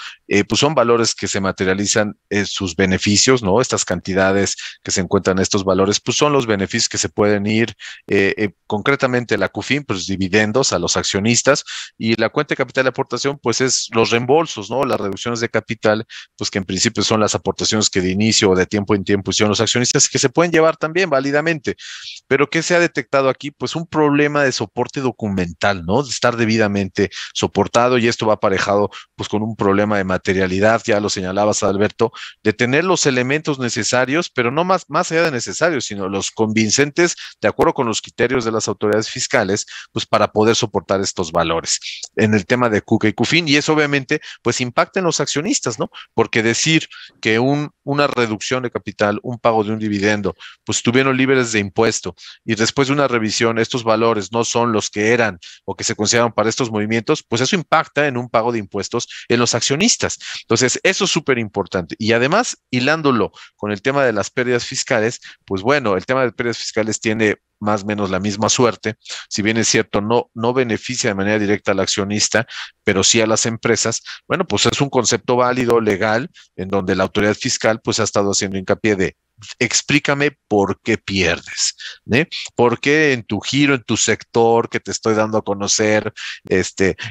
S3: pues son valores que se materializan sus beneficios, ¿no? Estas cantidades que se encuentran en estos valores, pues son los beneficios que se pueden ir, concretamente la CUFIN, pues dividendos a los accionistas, y la cuenta de capital de aportación, pues es los reembolsos, ¿no? Las reducciones de capital, pues que en principio son las aportaciones que de inicio o de tiempo en tiempo hicieron los accionistas, que se pueden llevar también válidamente. Pero ¿qué se ha detectado aquí? Pues un problema de soporte documental, ¿no? De estar debidamente soportado, y esto va aparejado pues con un problema de materialidad, ya lo señalabas, Alberto, de tener los elementos necesarios, pero no más allá de necesarios, sino los convincentes de acuerdo con los criterios de las autoridades fiscales, pues para poder soportar estos valores en el tema de CUCA y CUFIN, y eso obviamente pues impacta en los accionistas, ¿no? Porque decir que una reducción de capital, un pago de un dividendo, pues estuvieron libres de impuesto, y después de una revisión estos valores no son los que eran o que se consideraron para estos movimientos, pues eso impacta en un pago de impuestos en los accionistas. Entonces, eso es súper importante. Y además, hilándolo con el tema de las pérdidas fiscales, pues bueno, el tema de pérdidas fiscales tiene más o menos la misma suerte. Si bien es cierto, no beneficia de manera directa al accionista, pero sí a las empresas. Bueno, pues es un concepto válido, legal, en donde la autoridad fiscal pues ha estado haciendo hincapié de explícame por qué pierdes, ¿eh? ¿Por qué en tu giro, en tu sector que te estoy dando a conocer,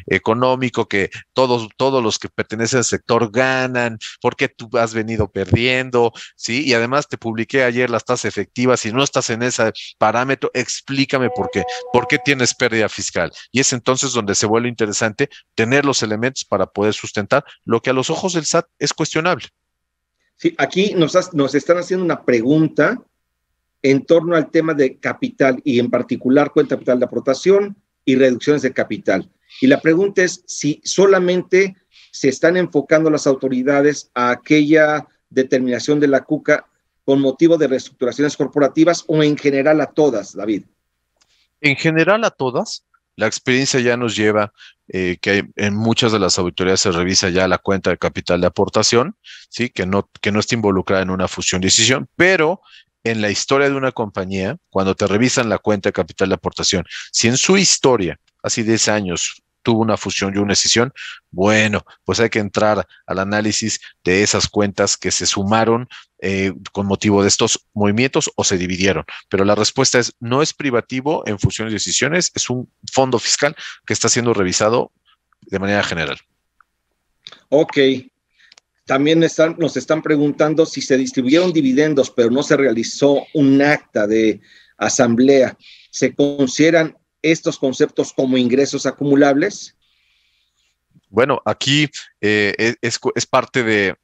S3: económico, que todos los que pertenecen al sector ganan? ¿Por qué tú has venido perdiendo? ¿Sí? Y además te publiqué ayer las tasas efectivas. Si no estás en ese parámetro, explícame por qué tienes pérdida fiscal. Y es entonces donde se vuelve interesante tener los elementos para poder sustentar lo que a los ojos del SAT es cuestionable.
S1: Sí, aquí nos están haciendo una pregunta en torno al tema de capital y en particular cuenta capital de aportación y reducciones de capital. Y la pregunta es si solamente se están enfocando las autoridades a aquella determinación de la CUCA con motivo de reestructuraciones corporativas o en general a todas, David.
S3: En general a todas. La experiencia ya nos lleva que en muchas de las auditorías se revisa ya la cuenta de capital de aportación, ¿sí? Que no esté involucrada en una fusión-decisión, pero en la historia de una compañía, cuando te revisan la cuenta de capital de aportación, si en su historia, hace 10 años, tuvo una fusión y una escisión, bueno, pues hay que entrar al análisis de esas cuentas que se sumaron con motivo de estos movimientos o se dividieron. Pero la respuesta es, no es privativo en fusiones y decisiones, es un fondo fiscal que está siendo revisado de manera general.
S1: Ok. También nos están preguntando si se distribuyeron dividendos, pero no se realizó un acta de asamblea. ¿Se consideran estos conceptos como ingresos acumulables?
S3: Bueno, aquí es parte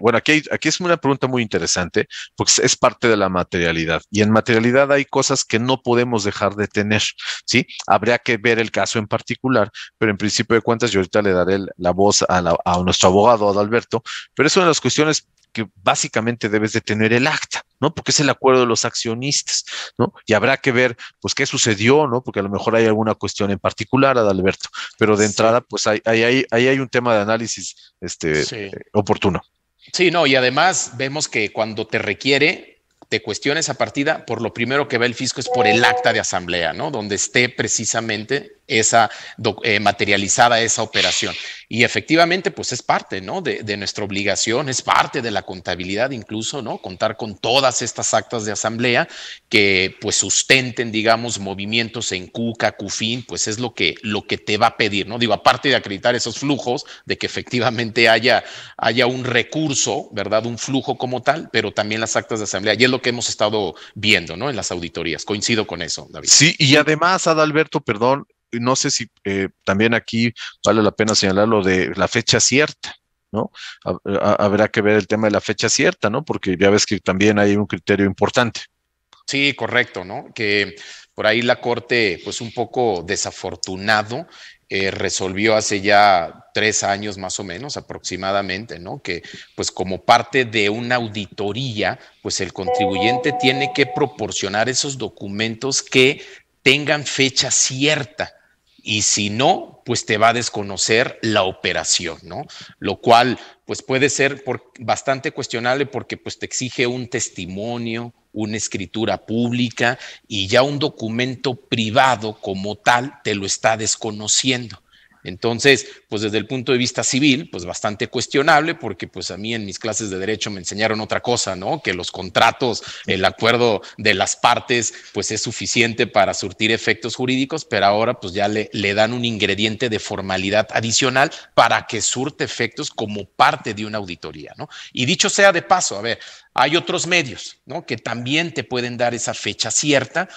S3: bueno, aquí es una pregunta muy interesante, porque es parte de la materialidad. Y en materialidad hay cosas que no podemos dejar de tener, ¿sí? Habría que ver el caso en particular, pero en principio de cuentas, yo ahorita le daré la voz a nuestro abogado, Adalberto, pero es una de las cuestiones que básicamente debes de tener el acta, ¿no? Porque es el acuerdo de los accionistas, ¿no? Y habrá que ver, pues, qué sucedió, ¿no? Porque a lo mejor hay alguna cuestión en particular, Adalberto, pero de entrada, pues, ahí hay un tema de análisis, oportuno.
S2: Sí, no, y además vemos que cuando te requiere, te cuestiona esa partida, por lo primero que ve el fisco es por el acta de asamblea, ¿no? Donde esté precisamente esa materializada esa operación. Y efectivamente, pues es parte, ¿no? De nuestra obligación, es parte de la contabilidad incluso, ¿no? Contar con todas estas actas de asamblea que pues sustenten, digamos, movimientos en CUCA, CUFIN, pues es lo que te va a pedir, ¿no? Digo, aparte de acreditar esos flujos, de que efectivamente haya un recurso, ¿verdad? Un flujo como tal, pero también las actas de asamblea. Y es lo que hemos estado viendo, ¿no? En las auditorías. Coincido con eso, David.
S3: Sí, y además, Adalberto, perdón, no sé si también aquí vale la pena señalar lo de la fecha cierta, ¿no? Habrá que ver el tema de la fecha cierta, ¿no? Porque ya ves que también hay un criterio importante.
S2: Sí, correcto, ¿no? Que por ahí la Corte, pues un poco desafortunado, resolvió hace ya 3 años más o menos aproximadamente, ¿no? Que pues como parte de una auditoría, pues el contribuyente tiene que proporcionar esos documentos que tengan fecha cierta. Y si no, pues te va a desconocer la operación, ¿no? Lo cual, pues puede ser bastante cuestionable porque pues te exige un testimonio, una escritura pública y ya un documento privado como tal te lo está desconociendo. Entonces, pues desde el punto de vista civil, pues bastante cuestionable, porque pues a mí en mis clases de derecho me enseñaron otra cosa, ¿no? Que los contratos, el acuerdo de las partes, pues es suficiente para surtir efectos jurídicos, pero ahora pues ya le dan un ingrediente de formalidad adicional para que surte efectos como parte de una auditoría, ¿no? Y dicho sea de paso, a ver, hay otros medios, ¿no? Que también te pueden dar esa fecha cierta,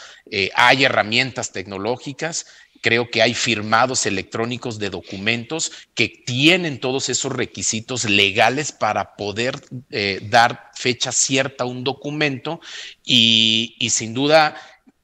S2: hay herramientas tecnológicas. Creo que hay firmados electrónicos de documentos que tienen todos esos requisitos legales para poder dar fecha cierta a un documento y sin duda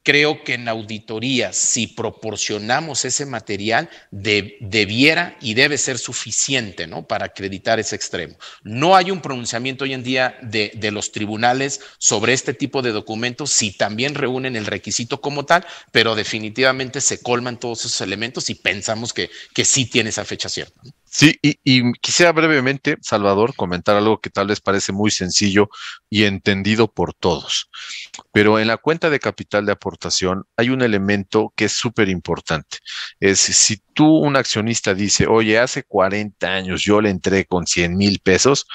S2: creo que en auditorías, si proporcionamos ese material, debiera y debe ser suficiente, ¿no? Para acreditar ese extremo. No hay un pronunciamiento hoy en día de los tribunales sobre este tipo de documentos, si también reúnen el requisito como tal, pero definitivamente se colman todos esos elementos y pensamos que sí tiene esa fecha cierta, ¿no?
S3: Sí, y quisiera brevemente, Salvador, comentar algo que tal vez parece muy sencillo y entendido por todos. Pero en la cuenta de capital de aportación hay un elemento que es súper importante. Es si tú, un accionista, dice, oye, hace 40 años yo le entré con 100,000 pesos,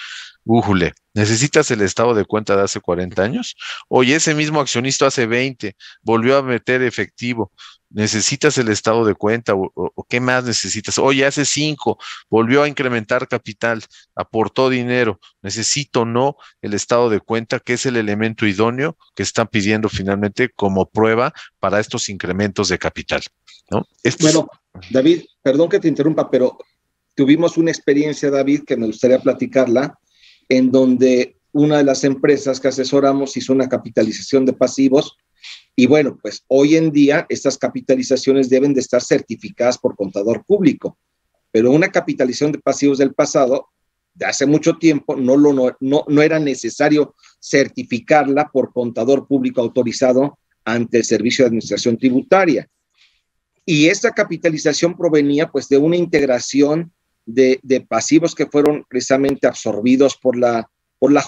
S3: újule, ¿necesitas el estado de cuenta de hace 40 años? Oye, ese mismo accionista hace 20 volvió a meter efectivo. ¿Necesitas el estado de cuenta o qué más necesitas? Oye, hace 5 volvió a incrementar capital, aportó dinero. ¿Necesito o no el estado de cuenta, que es el elemento idóneo que están pidiendo finalmente como prueba para estos incrementos de capital? ¿No?
S1: Bueno, David, perdón que te interrumpa, pero tuvimos una experiencia, David, que me gustaría platicarla, en donde una de las empresas que asesoramos hizo una capitalización de pasivos y bueno, pues hoy en día estas capitalizaciones deben de estar certificadas por contador público, pero una capitalización de pasivos del pasado, de hace mucho tiempo, no era necesario certificarla por contador público autorizado ante el Servicio de Administración Tributaria. Y esta capitalización provenía pues de una integración de pasivos que fueron precisamente absorbidos por la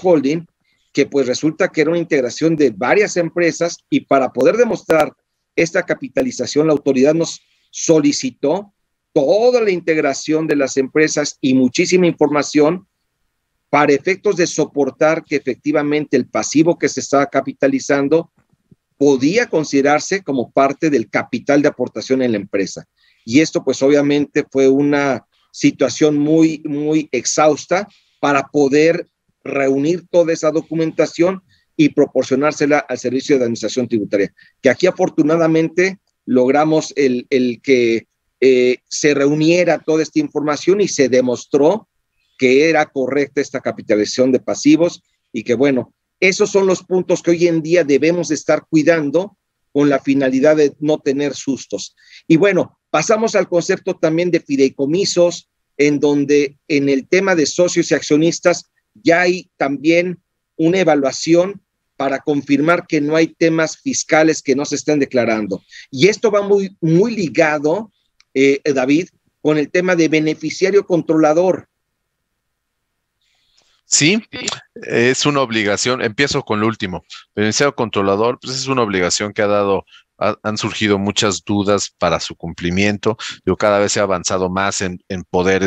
S1: holding, que pues resulta que era una integración de varias empresas y para poder demostrar esta capitalización la autoridad nos solicitó toda la integración de las empresas y muchísima información para efectos de soportar que efectivamente el pasivo que se estaba capitalizando podía considerarse como parte del capital de aportación en la empresa. Y esto pues obviamente fue una situación muy, muy exhausta para poder reunir toda esa documentación y proporcionársela al Servicio de Administración Tributaria, que aquí afortunadamente logramos el que se reuniera toda esta información y se demostró que era correcta esta capitalización de pasivos y que bueno, esos son los puntos que hoy en día debemos estar cuidando con la finalidad de no tener sustos. Y bueno, pasamos al concepto también de fideicomisos, en donde en el tema de socios y accionistas ya hay también una evaluación para confirmar que no hay temas fiscales que no se estén declarando. Y esto va muy, muy ligado, David, con el tema de beneficiario controlador.
S3: Sí, es una obligación. Empiezo con lo último. Beneficiario controlador, pues es una obligación que han surgido muchas dudas para su cumplimiento. Yo cada vez he avanzado más en poder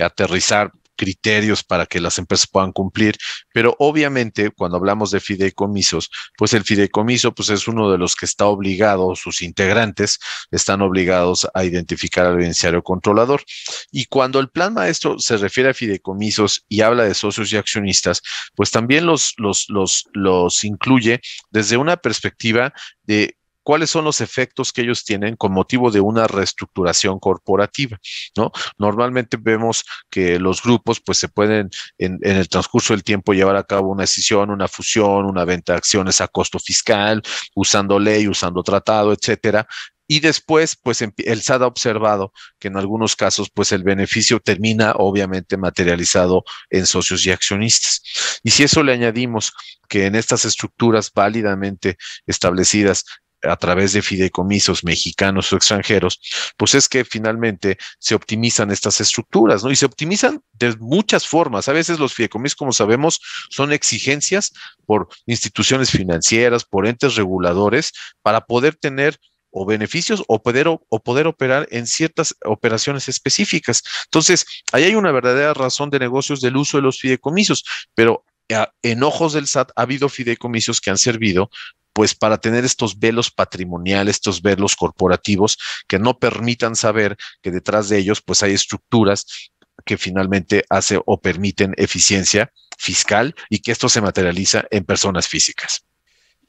S3: aterrizar criterios para que las empresas puedan cumplir, pero obviamente cuando hablamos de fideicomisos, pues el fideicomiso pues es uno de los que está obligado, sus integrantes están obligados a identificar al beneficiario controlador. Y cuando el plan maestro se refiere a fideicomisos y habla de socios y accionistas, pues también los incluye desde una perspectiva de cuáles son los efectos que ellos tienen con motivo de una reestructuración corporativa, ¿no? Normalmente vemos que los grupos pues se pueden en el transcurso del tiempo llevar a cabo una escisión, una fusión, una venta de acciones a costo fiscal, usando ley, usando tratado, etcétera. Y después, pues el SAT ha observado que en algunos casos, pues el beneficio termina obviamente materializado en socios y accionistas. Y si eso le añadimos que en estas estructuras válidamente establecidas a través de fideicomisos mexicanos o extranjeros, pues es que finalmente se optimizan estas estructuras, ¿no? Y se optimizan de muchas formas. A veces los fideicomisos, como sabemos, son exigencias por instituciones financieras, por entes reguladores, para poder tener o beneficios o poder operar en ciertas operaciones específicas. Entonces, ahí hay una verdadera razón de negocios del uso de los fideicomisos, pero en ojos del SAT ha habido fideicomisos que han servido pues para tener estos velos patrimoniales, estos velos corporativos que no permitan saber que detrás de ellos pues hay estructuras que finalmente hace o permiten eficiencia fiscal y que esto se materializa en personas físicas.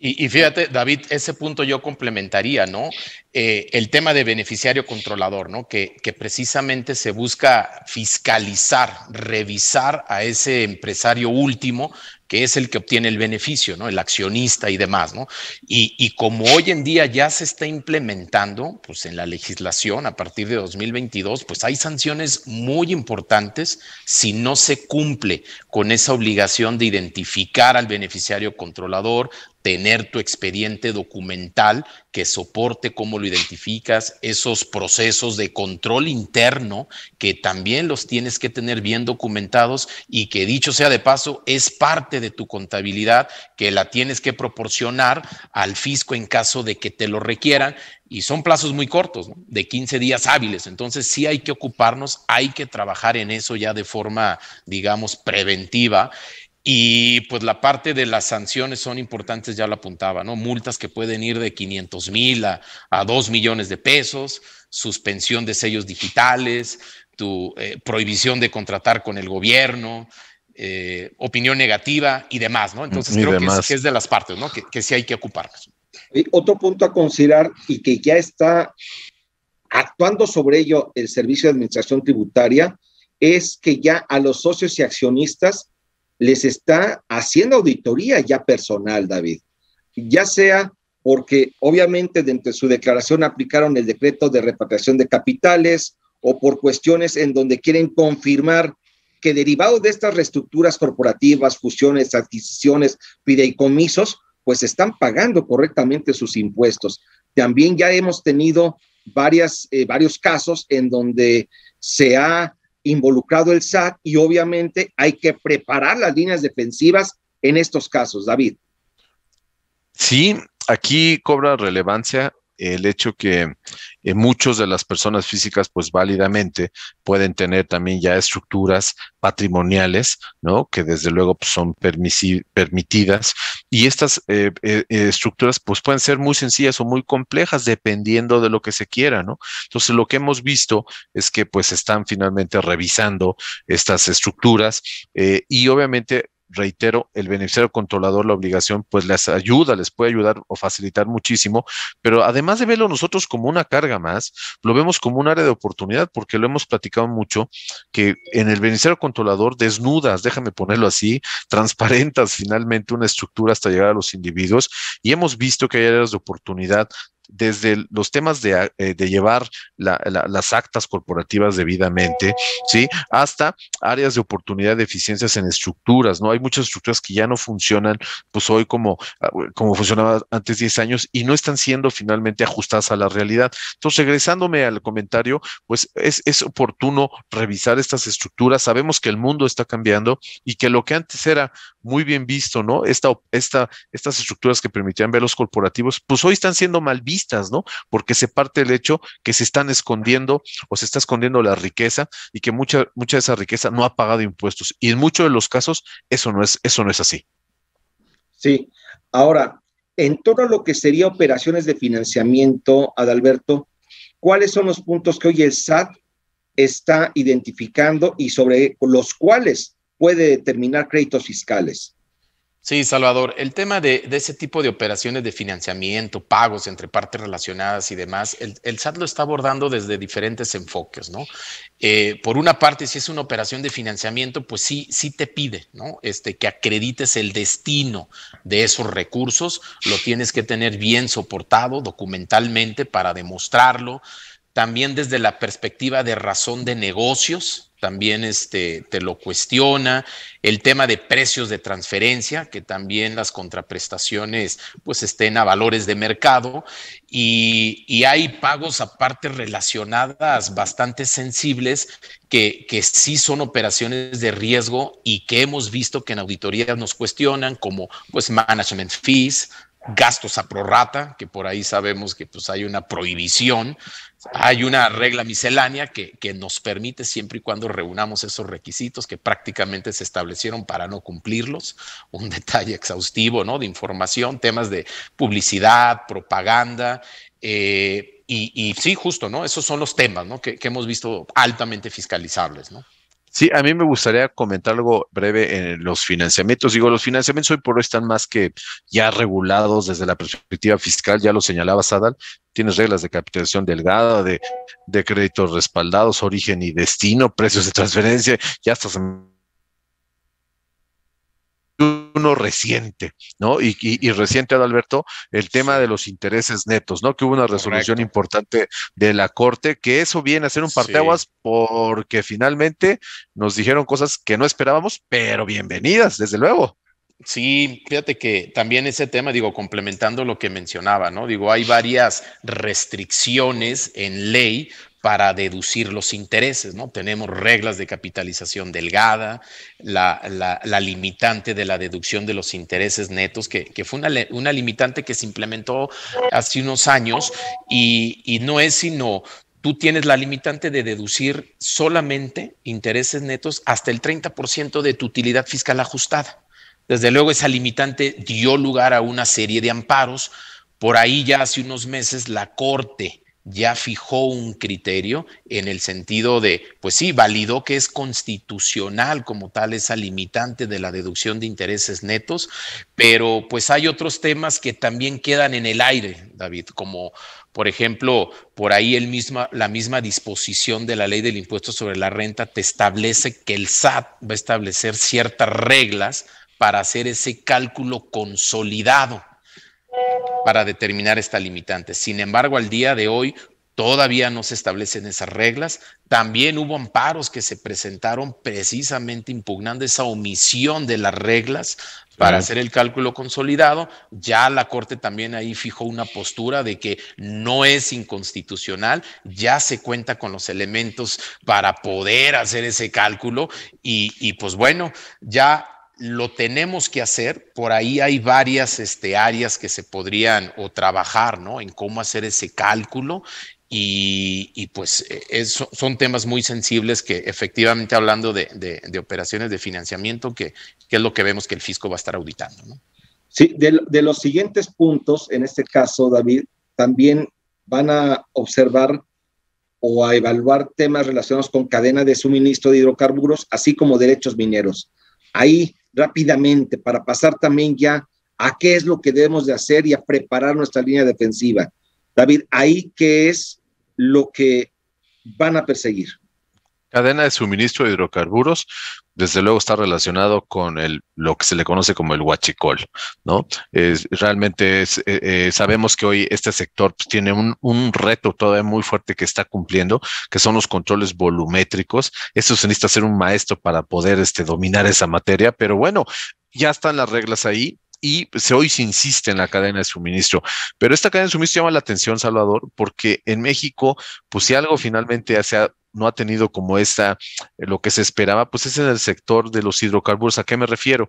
S2: Y fíjate, David, ese punto yo complementaría, ¿no? El tema de beneficiario controlador, ¿no? Que precisamente se busca fiscalizar, revisar a ese empresario último que es el que obtiene el beneficio, ¿no? El accionista y demás, ¿no? Y como hoy en día ya se está implementando, pues en la legislación a partir de 2022, pues hay sanciones muy importantes si no se cumple con esa obligación de identificar al beneficiario controlador, tener tu expediente documental que soporte cómo lo identificas, esos procesos de control interno que también los tienes que tener bien documentados y que, dicho sea de paso, es parte de tu contabilidad que la tienes que proporcionar al fisco en caso de que te lo requieran, y son plazos muy cortos, ¿no? De 15 días hábiles. Entonces sí hay que ocuparnos, hay que trabajar en eso ya de forma, digamos, preventiva. Y pues la parte de las sanciones son importantes, ya lo apuntaba, ¿no? Multas que pueden ir de 500,000 a 2 millones de pesos, suspensión de sellos digitales, tu prohibición de contratar con el gobierno, opinión negativa y demás, ¿no? Entonces creo que es de las partes, ¿no? Que sí hay que ocuparnos.
S1: Y otro punto a considerar y que ya está actuando sobre ello el Servicio de Administración Tributaria es que ya a los socios y accionistas les está haciendo auditoría ya personal, David. Ya sea porque obviamente dentro de su declaración aplicaron el decreto de repatriación de capitales o por cuestiones en donde quieren confirmar que derivado de estas reestructuras corporativas, fusiones, adquisiciones, fideicomisos, pues están pagando correctamente sus impuestos. También ya hemos tenido varios casos en donde se ha involucrado el SAT y obviamente hay que preparar las líneas defensivas en estos casos, David.
S3: Sí, aquí cobra relevancia el hecho que muchos de las personas físicas, pues válidamente pueden tener también ya estructuras patrimoniales, ¿no? Que desde luego pues, son permitidas, y estas estructuras pues pueden ser muy sencillas o muy complejas dependiendo de lo que se quiera, ¿no? Entonces lo que hemos visto es que pues están finalmente revisando estas estructuras y obviamente reitero, el beneficiario controlador, la obligación, pues les puede ayudar o facilitar muchísimo, pero además de verlo nosotros como una carga más, lo vemos como un área de oportunidad, porque lo hemos platicado mucho, que en el beneficiario controlador desnudas, déjame ponerlo así, transparentas finalmente una estructura hasta llegar a los individuos, y hemos visto que hay áreas de oportunidad desde los temas de llevar las actas corporativas debidamente, ¿sí? Hasta áreas de oportunidad de eficiencias en estructuras, ¿no? Hay muchas estructuras que ya no funcionan, pues hoy como funcionaba antes 10 años y no están siendo finalmente ajustadas a la realidad. Entonces, regresándome al comentario, pues es oportuno revisar estas estructuras. Sabemos que el mundo está cambiando y que lo que antes era muy bien visto, ¿no? Estas estructuras que permitían ver los corporativos, pues hoy están siendo mal vistas, ¿no? Porque se parte del hecho que se están escondiendo o se está escondiendo la riqueza y que mucha de esa riqueza no ha pagado impuestos. Y en muchos de los casos eso no es así.
S1: Sí. Ahora, en todo lo que sería operaciones de financiamiento, Adalberto, ¿cuáles son los puntos que hoy el SAT está identificando y sobre los cuales puede determinar créditos fiscales?
S2: Sí, Salvador, el tema de ese tipo de operaciones de financiamiento, pagos entre partes relacionadas y demás, el SAT lo está abordando desde diferentes enfoques, ¿no? Por una parte, si es una operación de financiamiento, pues sí te pide, ¿no? Que acredites el destino de esos recursos, lo tienes que tener bien soportado documentalmente para demostrarlo. También desde la perspectiva de razón de negocios, también te lo cuestiona. El tema de precios de transferencia, que también las contraprestaciones pues estén a valores de mercado. Y hay pagos aparte relacionadas bastante sensibles que sí son operaciones de riesgo y que hemos visto que en auditorías nos cuestionan, como pues management fees, gastos a prorrata, que por ahí sabemos que pues hay una prohibición. Hay una regla miscelánea que nos permite, siempre y cuando reunamos esos requisitos que prácticamente se establecieron para no cumplirlos, un detalle exhaustivo, ¿no? De información, temas de publicidad, propaganda, y sí, justo, ¿no? Esos son los temas, ¿no? Que hemos visto altamente fiscalizables, ¿no?
S3: Sí, a mí me gustaría comentar algo breve en los financiamientos. Digo, los financiamientos hoy por hoy están más que ya regulados desde la perspectiva fiscal, ya lo señalaba Sadal, tienes reglas de capitalización delgada, de créditos respaldados, origen y destino, precios de transferencia, ya hasta uno reciente, ¿no? Y reciente, Adalberto, el tema de los intereses netos, ¿no? Que hubo una resolución importante de la Corte, que eso viene a ser un parteaguas porque finalmente nos dijeron cosas que no esperábamos, pero bienvenidas, desde luego.
S2: Sí, fíjate que también ese tema, digo, complementando lo que mencionaba, ¿no? Digo, hay varias restricciones en ley para deducir los intereses, ¿no? Tenemos reglas de capitalización delgada, la limitante de la deducción de los intereses netos, que fue una limitante que se implementó hace unos años y no es sino tú tienes la limitante de deducir solamente intereses netos hasta el 30% de tu utilidad fiscal ajustada. Desde luego, esa limitante dio lugar a una serie de amparos. Por ahí ya hace unos meses la Corte ya fijó un criterio en el sentido de, pues sí, validó que es constitucional como tal esa limitante de la deducción de intereses netos, pero pues hay otros temas que también quedan en el aire, David, como por ejemplo, por ahí la misma disposición de la ley del impuesto sobre la renta te establece que el SAT va a establecer ciertas reglas para hacer ese cálculo consolidado para determinar esta limitante. Sin embargo, al día de hoy todavía no se establecen esas reglas. También hubo amparos que se presentaron precisamente impugnando esa omisión de las reglas para hacer el cálculo consolidado. Ya la Corte también ahí fijó una postura de que no es inconstitucional, ya se cuenta con los elementos para poder hacer ese cálculo y pues bueno, ya lo tenemos que hacer. Por ahí hay varias áreas que se podrían o trabajar, ¿no? En cómo hacer ese cálculo y pues son temas muy sensibles que efectivamente hablando de operaciones de financiamiento, que es lo que vemos que el fisco va a estar auditando, ¿no?
S1: Sí, de los siguientes puntos, en este caso, David, también van a observar o a evaluar temas relacionados con cadena de suministro de hidrocarburos, así como derechos mineros. Ahí, rápidamente, para pasar también ya a qué es lo que debemos de hacer y a preparar nuestra línea defensiva. David, ahí, ¿qué es lo que van a perseguir?
S3: Cadena de suministro de hidrocarburos, desde luego está relacionado con lo que se le conoce como el huachicol, ¿no? Realmente sabemos que hoy este sector pues, tiene un reto todavía muy fuerte que está cumpliendo, que son los controles volumétricos. Eso se necesita ser un maestro para poder dominar esa materia, pero bueno, ya están las reglas ahí. Y hoy se insiste en la cadena de suministro, pero esta cadena de suministro llama la atención, Salvador, porque en México, pues si algo finalmente no ha tenido como lo que se esperaba, pues es en el sector de los hidrocarburos. ¿A qué me refiero?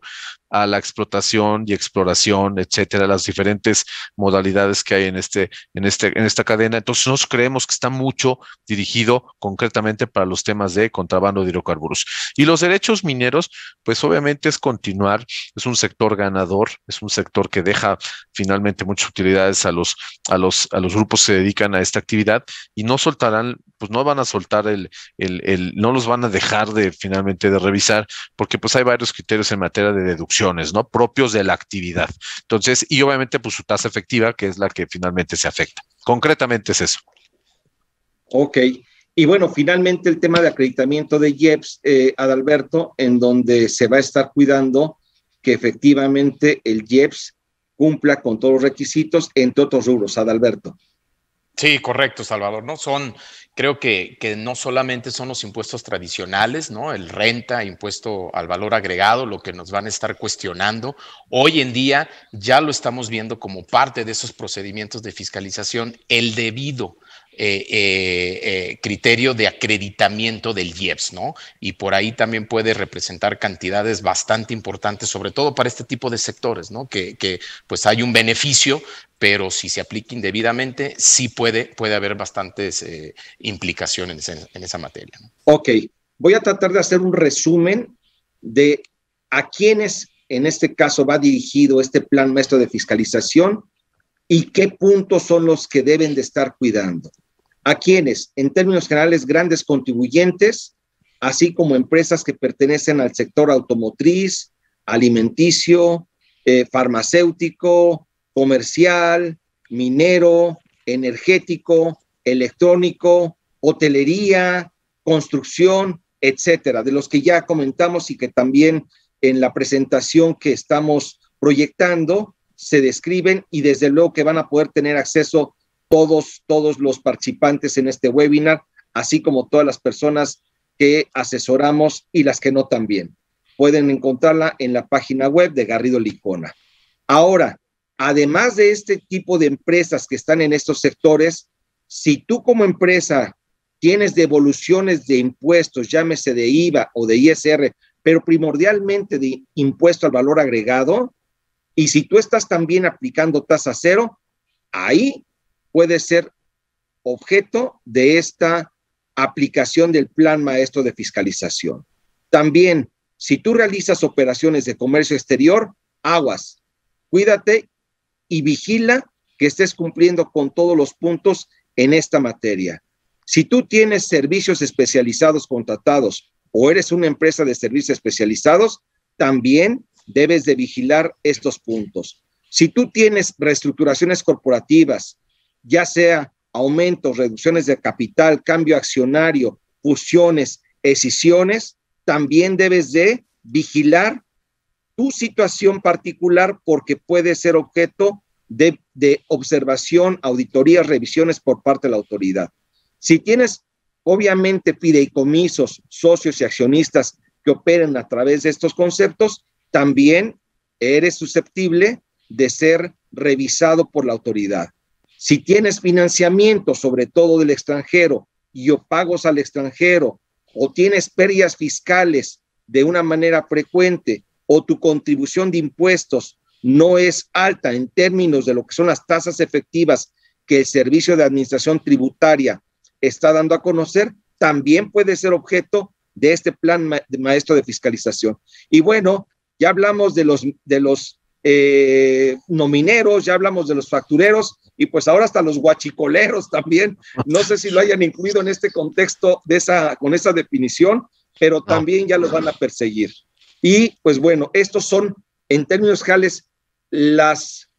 S3: A la explotación y exploración, etcétera, las diferentes modalidades que hay en esta cadena. Entonces, nosotros creemos que está mucho dirigido concretamente para los temas de contrabando de hidrocarburos. Y los derechos mineros, pues obviamente es continuar, es un sector ganador, es un sector que deja finalmente muchas utilidades a los grupos que se dedican a esta actividad y no soltarán, pues no van a soltar no los van a dejar finalmente de revisar, porque pues hay varios criterios en materia de deducciones, ¿no? Propios de la actividad. Entonces, y obviamente pues su tasa efectiva, que es la que finalmente se afecta. Concretamente es eso.
S1: Ok. Y bueno, finalmente el tema de acreditamiento de IEPS, Adalberto, en donde se va a estar cuidando que efectivamente el IEPS cumpla con todos los requisitos, entre otros rubros, Adalberto.
S2: Sí, correcto, Salvador, ¿no? Creo que no solamente son los impuestos tradicionales, ¿no? El renta, impuesto al valor agregado, lo que nos van a estar cuestionando. Hoy en día ya lo estamos viendo como parte de esos procedimientos de fiscalización, el debido criterio de acreditamiento del IEPS, ¿no? Y por ahí también puede representar cantidades bastante importantes, sobre todo para este tipo de sectores, ¿no? Que pues hay un beneficio, pero si se aplica indebidamente, sí puede haber bastantes implicaciones en esa materia, ¿no?
S1: Ok, voy a tratar de hacer un resumen de a quiénes en este caso va dirigido este plan maestro de fiscalización y qué puntos son los que deben de estar cuidando. A quienes, en términos generales, grandes contribuyentes, así como empresas que pertenecen al sector automotriz, alimenticio, farmacéutico, comercial, minero, energético, electrónico, hotelería, construcción, etcétera, de los que ya comentamos y que también en la presentación que estamos proyectando se describen y desde luego que van a poder tener acceso todos los participantes en este webinar, así como todas las personas que asesoramos y las que no también. Pueden encontrarla en la página web de Garrido Licona. Ahora, además de este tipo de empresas que están en estos sectores, si tú como empresa tienes devoluciones de impuestos, llámese de IVA o de ISR, pero primordialmente de impuesto al valor agregado, y si tú estás también aplicando tasa cero, ahí puede ser objeto de esta aplicación del Plan Maestro de Fiscalización. También, si tú realizas operaciones de comercio exterior, aguas, cuídate y vigila que estés cumpliendo con todos los puntos en esta materia. Si tú tienes servicios especializados contratados o eres una empresa de servicios especializados, también debes de vigilar estos puntos. Si tú tienes reestructuraciones corporativas, ya sea aumentos, reducciones de capital, cambio accionario, fusiones, escisiones, también debes de vigilar tu situación particular porque puede ser objeto de observación, auditorías, revisiones por parte de la autoridad. Si tienes, obviamente, fideicomisos, socios y accionistas que operen a través de estos conceptos, también eres susceptible de ser revisado por la autoridad. Si tienes financiamiento, sobre todo del extranjero, y o pagos al extranjero, o tienes pérdidas fiscales de una manera frecuente, o tu contribución de impuestos no es alta en términos de lo que son las tasas efectivas que el Servicio de Administración Tributaria está dando a conocer, también puede ser objeto de este plan maestro de fiscalización. Y bueno, ya hablamos de los nomineros, ya hablamos de los factureros y pues ahora hasta los guachicoleros también. No sé si lo hayan incluido en este contexto con esa definición, pero también ya los van a perseguir. Y pues bueno, estos son en términos generales las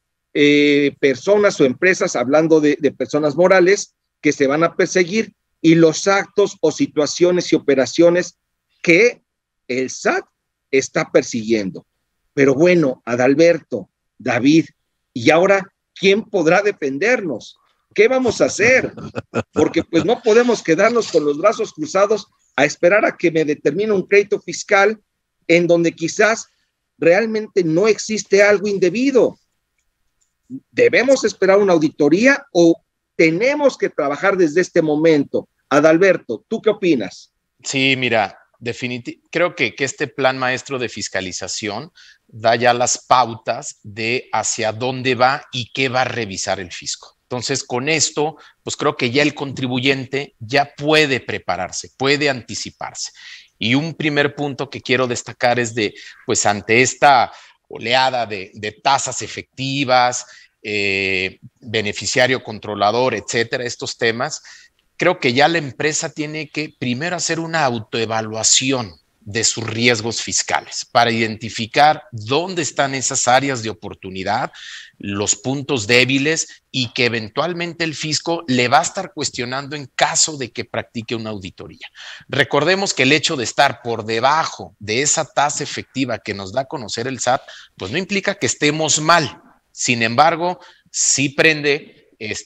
S1: personas o empresas, hablando de personas morales, que se van a perseguir y los actos o situaciones y operaciones que el SAT está persiguiendo. Pero bueno, Adalberto, David, ¿y ahora quién podrá defendernos? ¿Qué vamos a hacer? Porque pues no podemos quedarnos con los brazos cruzados a esperar a que me determine un crédito fiscal en donde quizás realmente no existe algo indebido. ¿Debemos esperar una auditoría o tenemos que trabajar desde este momento? Adalberto, ¿tú qué opinas?
S2: Sí, mira, creo que este plan maestro de fiscalización da ya las pautas de hacia dónde va y qué va a revisar el fisco. Entonces, con esto, pues creo que ya el contribuyente ya puede prepararse, puede anticiparse. Y un primer punto que quiero destacar es pues ante esta oleada de tasas efectivas, beneficiario controlador, etcétera, estos temas, creo que ya la empresa tiene que primero hacer una autoevaluación de sus riesgos fiscales para identificar dónde están esas áreas de oportunidad, los puntos débiles y que eventualmente el fisco le va a estar cuestionando en caso de que practique una auditoría. Recordemos que el hecho de estar por debajo de esa tasa efectiva que nos da a conocer el SAT, pues no implica que estemos mal. Sin embargo, sí prende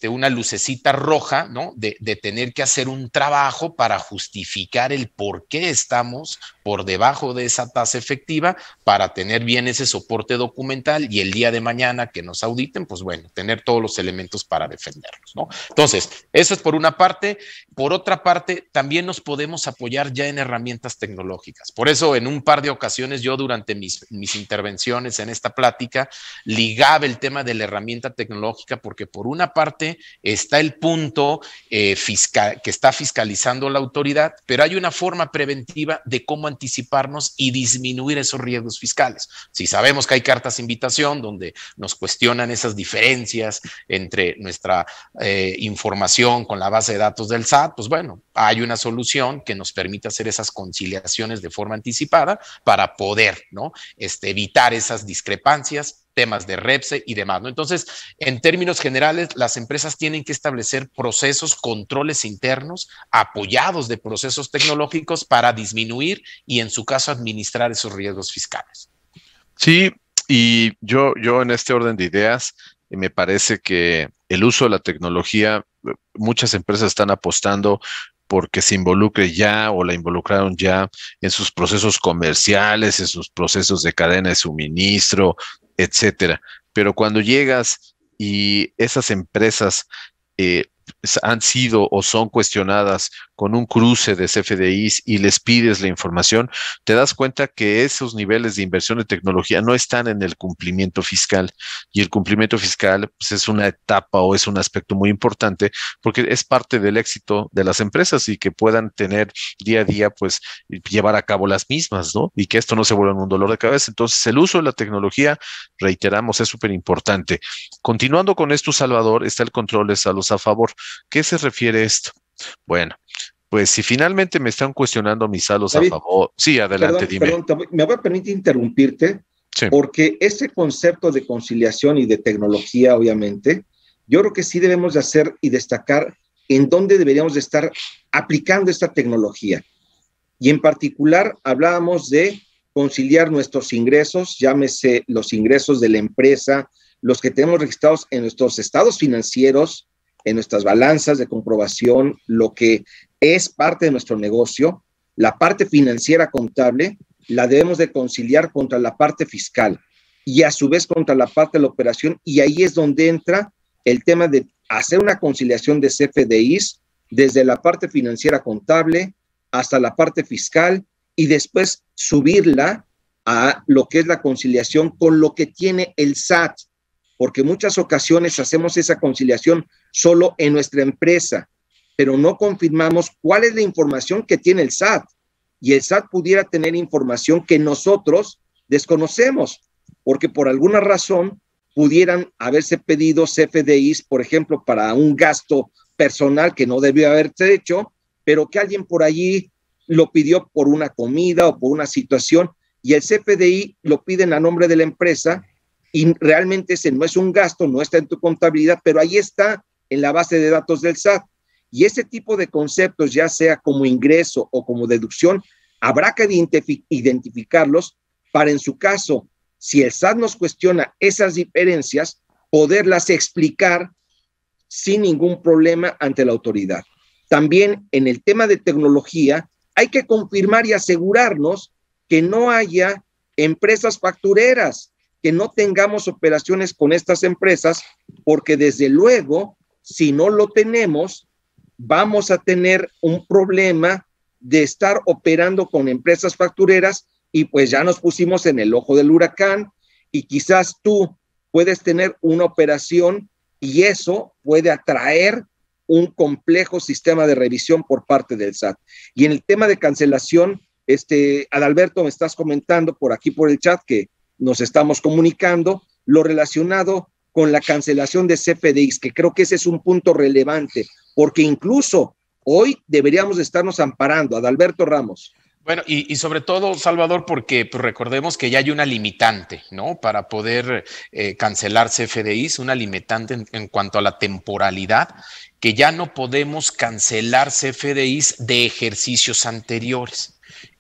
S2: una lucecita roja, ¿no? De tener que hacer un trabajo para justificar el por qué estamos por debajo de esa tasa efectiva, para tener bien ese soporte documental y el día de mañana que nos auditen, pues bueno, tener todos los elementos para defendernos, ¿no? Entonces, eso es por una parte. Por otra parte, también nos podemos apoyar ya en herramientas tecnológicas. Por eso, en un par de ocasiones, yo durante mis intervenciones en esta plática, ligaba el tema de la herramienta tecnológica, porque por una parte está el punto fiscal que está fiscalizando la autoridad, pero hay una forma preventiva de cómo anticiparnos y disminuir esos riesgos fiscales. Si sabemos que hay cartas de invitación donde nos cuestionan esas diferencias entre nuestra información con la base de datos del SAT, pues bueno, hay una solución que nos permite hacer esas conciliaciones de forma anticipada para poder, ¿no? Evitar esas discrepancias temas de REPSE y demás, ¿no? Entonces, en términos generales, las empresas tienen que establecer procesos, controles internos apoyados de procesos tecnológicos para disminuir y, en su caso, administrar esos riesgos fiscales.
S3: Sí, y yo en este orden de ideas, me parece que el uso de la tecnología, muchas empresas están apostando porque se involucre ya o la involucraron ya en sus procesos comerciales, en sus procesos de cadena de suministro, etcétera. Pero cuando llegas y esas empresas eh, han sido o son cuestionadas con un cruce de CFDIs y les pides la información, te das cuenta que esos niveles de inversión de tecnología no están en el cumplimiento fiscal. Y el cumplimiento fiscal, pues, es una etapa o es un aspecto muy importante porque es parte del éxito de las empresas y que puedan tener día a día, pues, llevar a cabo las mismas, ¿no? Y que esto no se vuelva un dolor de cabeza. Entonces, el uso de la tecnología, reiteramos, es súper importante. Continuando con esto, Salvador, está el control de saldos a favor. ¿Qué se refiere a esto? Bueno, pues si finalmente me están cuestionando mis saldos a
S1: David,
S3: favor, sí, adelante, dime.
S1: Perdón, me voy a permitir interrumpirte,
S3: Sí.
S1: porque ese concepto de conciliación y de tecnología, obviamente, yo creo que sí debemos de hacer y destacar en dónde deberíamos de estar aplicando esta tecnología. Y en particular hablábamos de conciliar nuestros ingresos, llámese los ingresos de la empresa, los que tenemos registrados en nuestros estados financieros, en nuestras balanzas de comprobación, lo que es parte de nuestro negocio, la parte financiera contable, la debemos de conciliar contra la parte fiscal y a su vez contra la parte de la operación, y ahí es donde entra el tema de hacer una conciliación de CFDIs desde la parte financiera contable hasta la parte fiscal y después subirla a lo que es la conciliación con lo que tiene el SAT, porque muchas ocasiones hacemos esa conciliación solo en nuestra empresa, pero no confirmamos cuál es la información que tiene el SAT, y el SAT pudiera tener información que nosotros desconocemos, porque por alguna razón pudieran haberse pedido CFDIs, por ejemplo, para un gasto personal que no debió haberse hecho, pero que alguien por allí lo pidió por una comida o por una situación, y el CFDI lo piden a nombre de la empresa, y realmente ese no es un gasto, no está en tu contabilidad, pero ahí está en la base de datos del SAT. Y ese tipo de conceptos, ya sea como ingreso o como deducción, habrá que identificarlos para, en su caso, si el SAT nos cuestiona esas diferencias, poderlas explicar sin ningún problema ante la autoridad. También en el tema de tecnología, hay que confirmar y asegurarnos que no haya empresas factureras, que no tengamos operaciones con estas empresas, porque desde luego, si no lo tenemos, vamos a tener un problema de estar operando con empresas factureras, y pues ya nos pusimos en el ojo del huracán, y quizás tú puedes tener una operación y eso puede atraer un complejo sistema de revisión por parte del SAT. Y en el tema de cancelación, Adalberto, me estás comentando por aquí por el chat que nos estamos comunicando lo relacionado con la cancelación de CFDIs, que creo que ese es un punto relevante, porque incluso hoy deberíamos estarnos amparando. Adalberto Ramos.
S2: Bueno, y sobre todo, Salvador, porque pues, recordemos que ya hay una limitante, ¿no? Para poder cancelar CFDIs, una limitante en cuanto a la temporalidad, que ya no podemos cancelar CFDIs de ejercicios anteriores.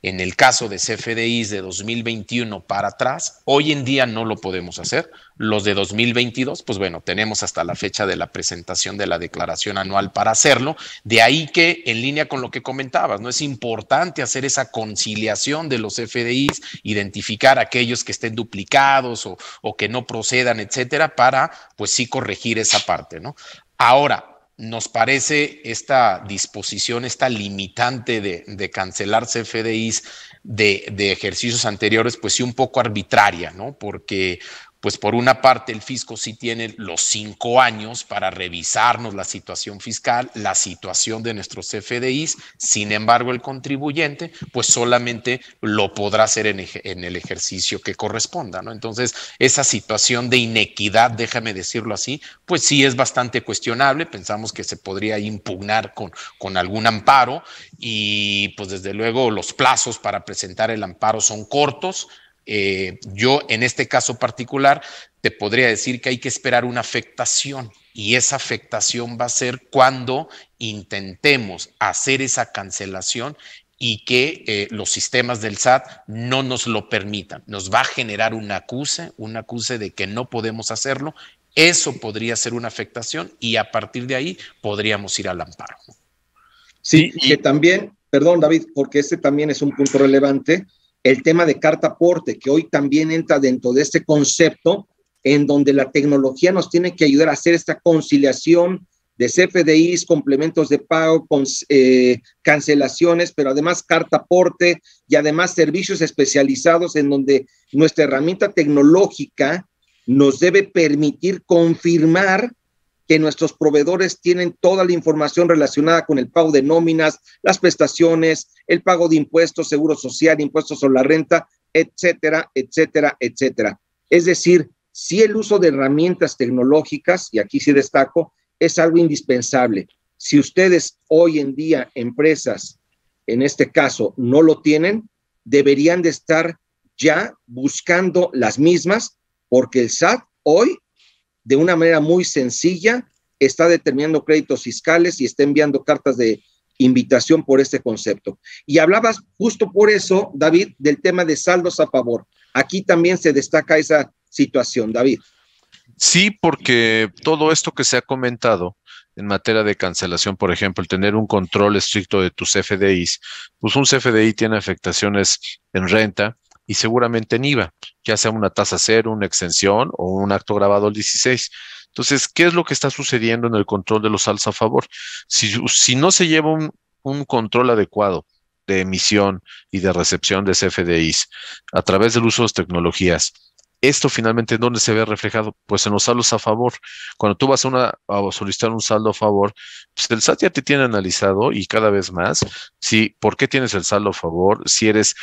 S2: En el caso de CFDIs de 2021 para atrás, hoy en día no lo podemos hacer. Los de 2022, pues bueno, tenemos hasta la fecha de la presentación de la declaración anual para hacerlo. De ahí que, en línea con lo que comentabas, ¿no? Es importante hacer esa conciliación de los CFDIs, identificar aquellos que estén duplicados o que no procedan, etcétera, para, pues sí, corregir esa parte, ¿no? Ahora, nos parece esta disposición, esta limitante de cancelar CFDIs de ejercicios anteriores, pues sí, un poco arbitraria, ¿no? Porque, pues por una parte, el fisco sí tiene los 5 años para revisarnos la situación fiscal, la situación de nuestros CFDIs. Sin embargo, el contribuyente, pues solamente lo podrá hacer en el ejercicio que corresponda, ¿no? Entonces, esa situación de inequidad, déjame decirlo así, pues sí es bastante cuestionable. Pensamos que se podría impugnar con algún amparo, y pues desde luego los plazos para presentar el amparo son cortos. Yo en este caso particular te podría decir que hay que esperar una afectación, y esa afectación va a ser cuando intentemos hacer esa cancelación y que los sistemas del SAT no nos lo permitan. Nos va a generar un acuse de que no podemos hacerlo. Eso podría ser una afectación y a partir de ahí podríamos ir al amparo.
S1: Sí, que también, perdón David, porque este también es un punto relevante, el tema de carta aporte, que hoy también entra dentro de este concepto en donde la tecnología nos tiene que ayudar a hacer esta conciliación de CFDIs, complementos de pago, cancelaciones, pero además carta aporte y además servicios especializados en donde nuestra herramienta tecnológica nos debe permitir confirmar que nuestros proveedores tienen toda la información relacionada con el pago de nóminas, las prestaciones, el pago de impuestos, seguro social, impuestos sobre la renta, etcétera, etcétera, etcétera. Es decir, si el uso de herramientas tecnológicas, y aquí sí destaco, es algo indispensable. Si ustedes hoy en día, empresas, en este caso, no lo tienen, deberían de estar ya buscando las mismas, porque el SAT hoy, de una manera muy sencilla, está determinando créditos fiscales y está enviando cartas de invitación por este concepto. Y hablabas justo por eso, David, del tema de saldos a favor. Aquí también se destaca esa situación, David.
S3: Sí, porque todo esto que se ha comentado en materia de cancelación, por ejemplo, el tener un control estricto de tus CFDIs, pues un CFDI tiene afectaciones en renta y seguramente en IVA, ya sea una tasa cero, una exención o un acto grabado al 16. Entonces, ¿qué es lo que está sucediendo en el control de los saldos a favor? Si no se lleva un control adecuado de emisión y de recepción de CFDIs a través del uso de las tecnologías, esto finalmente, ¿en dónde se ve reflejado? Pues en los saldos a favor. Cuando tú vas a solicitar un saldo a favor, pues el SAT ya te tiene analizado y cada vez más, si, ¿por qué tienes el saldo a favor? Si eres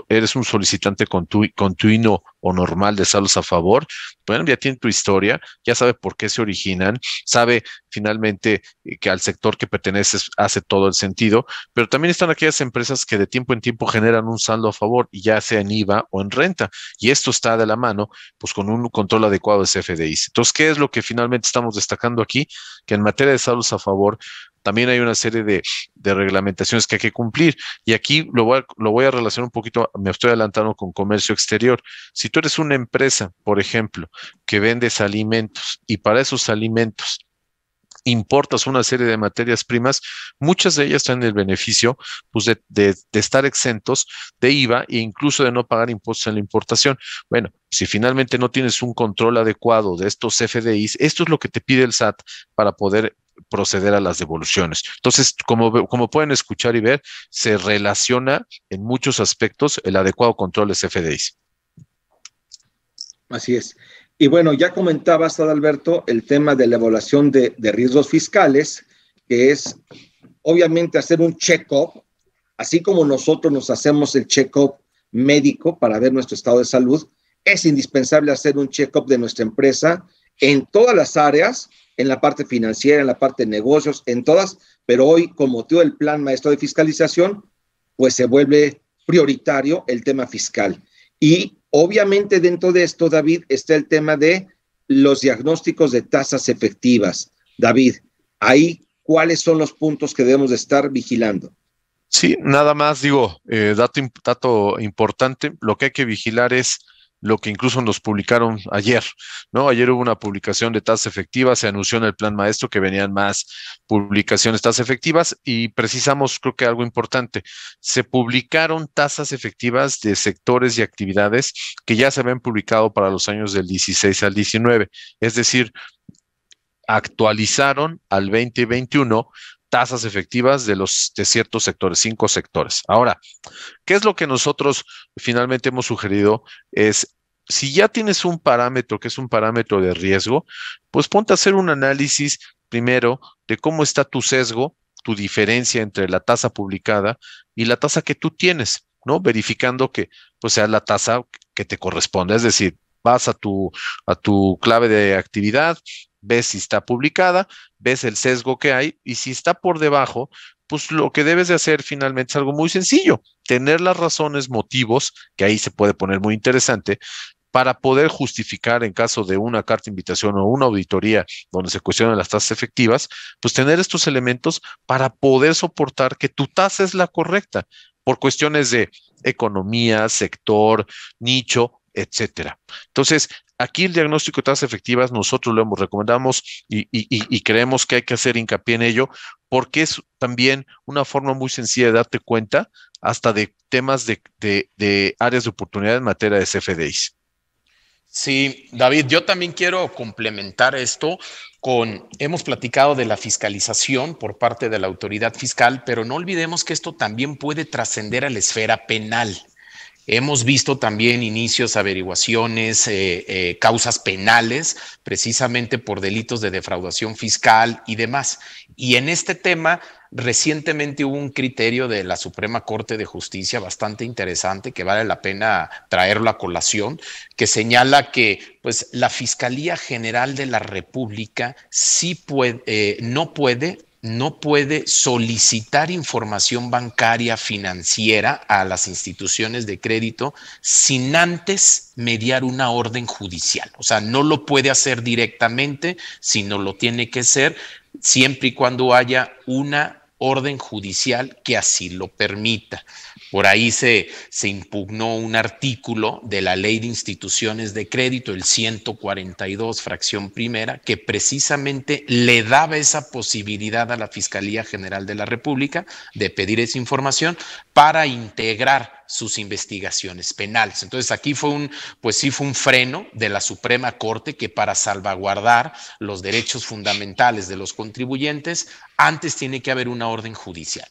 S3: eres un solicitante continuo o normal de saldos a favor, bueno, ya tiene tu historia, ya sabe por qué se originan, sabe finalmente que al sector que perteneces hace todo el sentido, pero también están aquellas empresas que de tiempo en tiempo generan un saldo a favor, y ya sea en IVA o en renta, y esto está de la mano, pues con un control adecuado de CFDIs. Entonces, ¿qué es lo que finalmente estamos destacando aquí? Que en materia de saldos a favor, también hay una serie de reglamentaciones que hay que cumplir. Y aquí lo voy a relacionar un poquito, me estoy adelantando con comercio exterior. Si tú eres una empresa, por ejemplo, que vendes alimentos y para esos alimentos importas una serie de materias primas, muchas de ellas traen el beneficio pues, de estar exentos de IVA e incluso de no pagar impuestos en la importación. Bueno, si finalmente no tienes un control adecuado de estos FDIs, esto es lo que te pide el SAT para poder proceder a las devoluciones. Entonces, como pueden escuchar y ver, se relaciona en muchos aspectos el adecuado control de FDIs.
S1: Así es. Y bueno, ya comentabas, Adalberto, el tema de la evaluación de riesgos fiscales, que es obviamente hacer un check-up, así como nosotros nos hacemos el check-up médico para ver nuestro estado de salud, es indispensable hacer un check-up de nuestra empresa en todas las áreas, en la parte financiera, en la parte de negocios, en todas, pero hoy, con motivo del Plan Maestro de Fiscalización, pues se vuelve prioritario el tema fiscal. Y obviamente dentro de esto, David, está el tema de los diagnósticos de tasas efectivas. David, ahí, ¿cuáles son los puntos que debemos de estar vigilando?
S3: Sí, nada más digo, dato importante, lo que hay que vigilar es lo que incluso nos publicaron ayer, ¿no? Ayer hubo una publicación de tasas efectivas, se anunció en el Plan Maestro que venían más publicaciones de tasas efectivas y precisamos, creo que algo importante, se publicaron tasas efectivas de sectores y actividades que ya se habían publicado para los años del 16 al 19, es decir, actualizaron al 2021 tasas efectivas de ciertos sectores, 5 sectores. Ahora, ¿qué es lo que nosotros finalmente hemos sugerido? Es, si ya tienes un parámetro que es un parámetro de riesgo, pues ponte a hacer un análisis primero de cómo está tu sesgo, tu diferencia entre la tasa publicada y la tasa que tú tienes, ¿no? Verificando que pues sea la tasa que te corresponde, es decir, vas a tu clave de actividad, ves si está publicada, ves el sesgo que hay y si está por debajo, pues lo que debes de hacer finalmente es algo muy sencillo, tener las razones, motivos, que ahí se puede poner muy interesante, para poder justificar en caso de una carta de invitación o una auditoría donde se cuestionan las tasas efectivas, pues tener estos elementos para poder soportar que tu tasa es la correcta por cuestiones de economía, sector, nicho, etcétera. Entonces, aquí el diagnóstico de tasas efectivas nosotros lo recomendamos y creemos que hay que hacer hincapié en ello porque es también una forma muy sencilla de darte cuenta hasta de temas de áreas de oportunidad en materia de CFDIs.
S2: Sí, David, yo también quiero complementar esto hemos platicado de la fiscalización por parte de la autoridad fiscal, pero no olvidemos que esto también puede trascender a la esfera penal. Hemos visto también inicios, averiguaciones, causas penales, precisamente por delitos de defraudación fiscal y demás. Y en este tema, recientemente hubo un criterio de la Suprema Corte de Justicia bastante interesante, que vale la pena traerlo a colación, que señala que pues, la Fiscalía General de la República sí no puede solicitar información bancaria financiera a las instituciones de crédito sin antes mediar una orden judicial. O sea, no lo puede hacer directamente, sino lo tiene que hacer siempre y cuando haya una orden judicial que así lo permita. Por ahí se impugnó un artículo de la Ley de Instituciones de Crédito, el 142, fracción primera, que precisamente le daba esa posibilidad a la Fiscalía General de la República de pedir esa información para integrar sus investigaciones penales. Entonces aquí fue un freno de la Suprema Corte que para salvaguardar los derechos fundamentales de los contribuyentes, antes tiene que haber una orden judicial.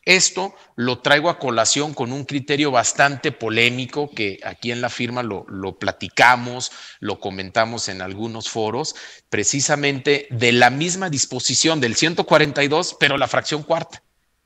S2: Esto lo traigo a colación con un criterio bastante polémico que aquí en la firma lo platicamos, lo comentamos en algunos foros, precisamente de la misma disposición del 142, pero la fracción cuarta,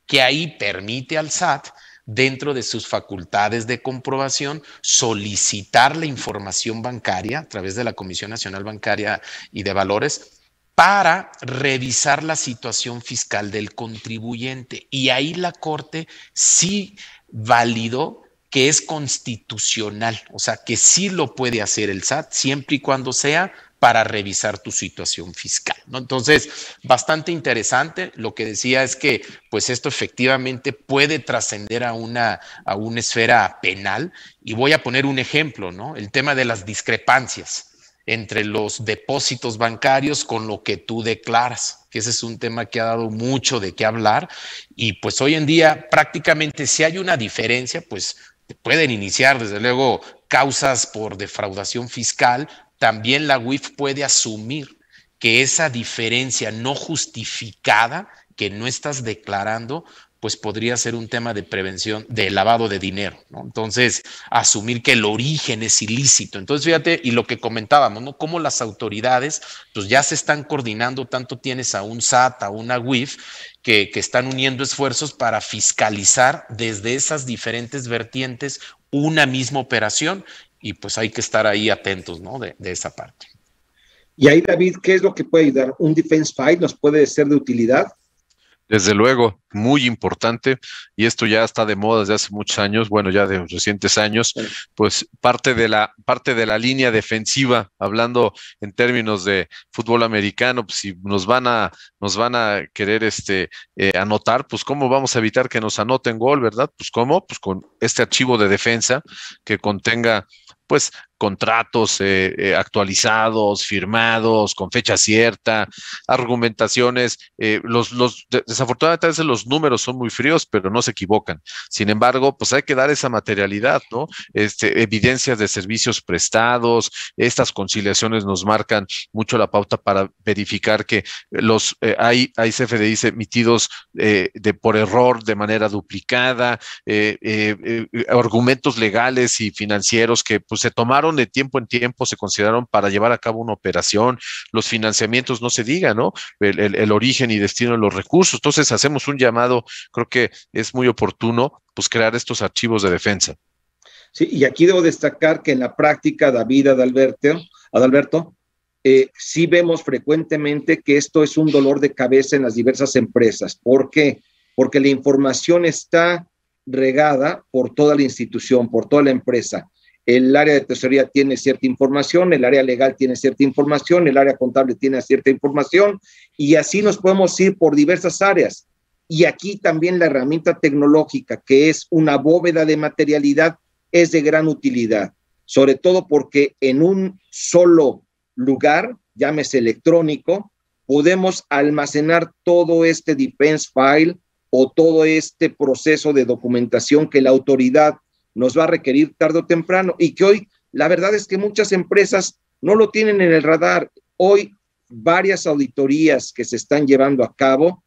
S2: que ahí permite al SAT, dentro de sus facultades de comprobación, solicitar la información bancaria a través de la Comisión Nacional Bancaria y de Valores para revisar la situación fiscal del contribuyente. Y ahí la Corte sí validó que es constitucional, o sea, que sí lo puede hacer el SAT siempre y cuando sea para revisar tu situación fiscal, ¿no? Entonces, bastante interesante. Lo que decía es que, pues, esto efectivamente puede trascender a una esfera penal. Y voy a poner un ejemplo, ¿no? El tema de las discrepancias entre los depósitos bancarios con lo que tú declaras, que ese es un tema que ha dado mucho de qué hablar. Y pues hoy en día prácticamente si hay una diferencia, pues pueden iniciar desde luego causas por defraudación fiscal. También la UIF puede asumir que esa diferencia no justificada que no estás declarando, pues podría ser un tema de prevención de lavado de dinero, ¿no? Entonces, asumir que el origen es ilícito. Entonces, fíjate, y lo que comentábamos, ¿no? Cómo las autoridades, pues ya se están coordinando, tanto tienes a un SAT, a una UIF, que están uniendo esfuerzos para fiscalizar desde esas diferentes vertientes una misma operación, y pues hay que estar ahí atentos, ¿no? De esa parte.
S1: Y ahí, David, ¿qué es lo que puede ayudar? ¿Un defense file nos puede ser de utilidad?
S3: Desde luego, muy importante, y esto ya está de moda desde hace muchos años, bueno, ya de recientes años, pues parte de la línea defensiva, hablando en términos de fútbol americano, pues si nos van a querer anotar, pues cómo vamos a evitar que nos anoten gol, ¿verdad? Pues cómo, pues con este archivo de defensa que contenga pues contratos actualizados, firmados, con fecha cierta, argumentaciones. Desafortunadamente a veces los números son muy fríos, pero no se equivocan. Sin embargo, pues hay que dar esa materialidad, ¿no? Evidencias de servicios prestados, estas conciliaciones nos marcan mucho la pauta para verificar que hay CFDIs emitidos por error de manera duplicada, argumentos legales y financieros que pues se tomaron de tiempo en tiempo, se consideraron para llevar a cabo una operación, los financiamientos, no se diga, ¿no? El origen y destino de los recursos. Entonces hacemos un llamado, creo que es muy oportuno, pues crear estos archivos de defensa.
S1: Sí, y aquí debo destacar que en la práctica, David, Adalberto, sí vemos frecuentemente que esto es un dolor de cabeza en las diversas empresas. ¿Por qué? porque la información está regada por toda la institución, por toda la empresa. El área de tesorería tiene cierta información, el área legal tiene cierta información, el área contable tiene cierta información, y así nos podemos ir por diversas áreas. Y aquí también la herramienta tecnológica, que es una bóveda de materialidad, es de gran utilidad, sobre todo porque en un solo lugar, llámese electrónico, podemos almacenar todo este defense file o todo este proceso de documentación que la autoridad nos va a requerir tarde o temprano, y que hoy la verdad es que muchas empresas no lo tienen en el radar. Hoy varias auditorías que se están llevando a cabo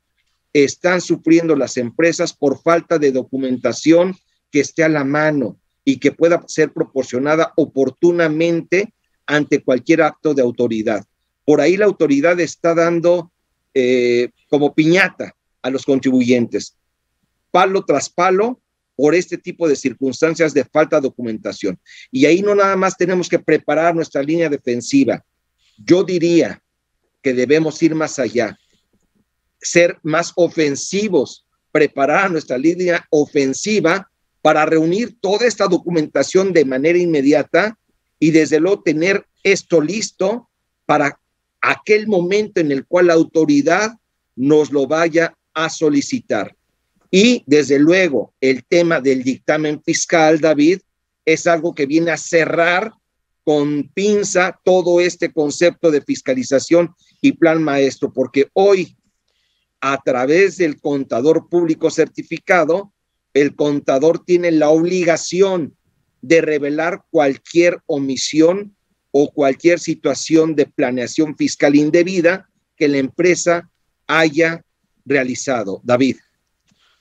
S1: están sufriendo las empresas por falta de documentación que esté a la mano y que pueda ser proporcionada oportunamente ante cualquier acto de autoridad. Por ahí la autoridad está dando como piñata a los contribuyentes, palo tras palo, por este tipo de circunstancias de falta de documentación. Y ahí no nada más tenemos que preparar nuestra línea defensiva. Yo diría que debemos ir más allá, ser más ofensivos, preparar nuestra línea ofensiva para reunir toda esta documentación de manera inmediata y desde luego tener esto listo para aquel momento en el cual la autoridad nos lo vaya a solicitar. Y desde luego el tema del dictamen fiscal, David, es algo que viene a cerrar con pinza todo este concepto de fiscalización y plan maestro, porque hoy a través del contador público certificado, el contador tiene la obligación de revelar cualquier omisión o cualquier situación de planeación fiscal indebida que la empresa haya realizado. David.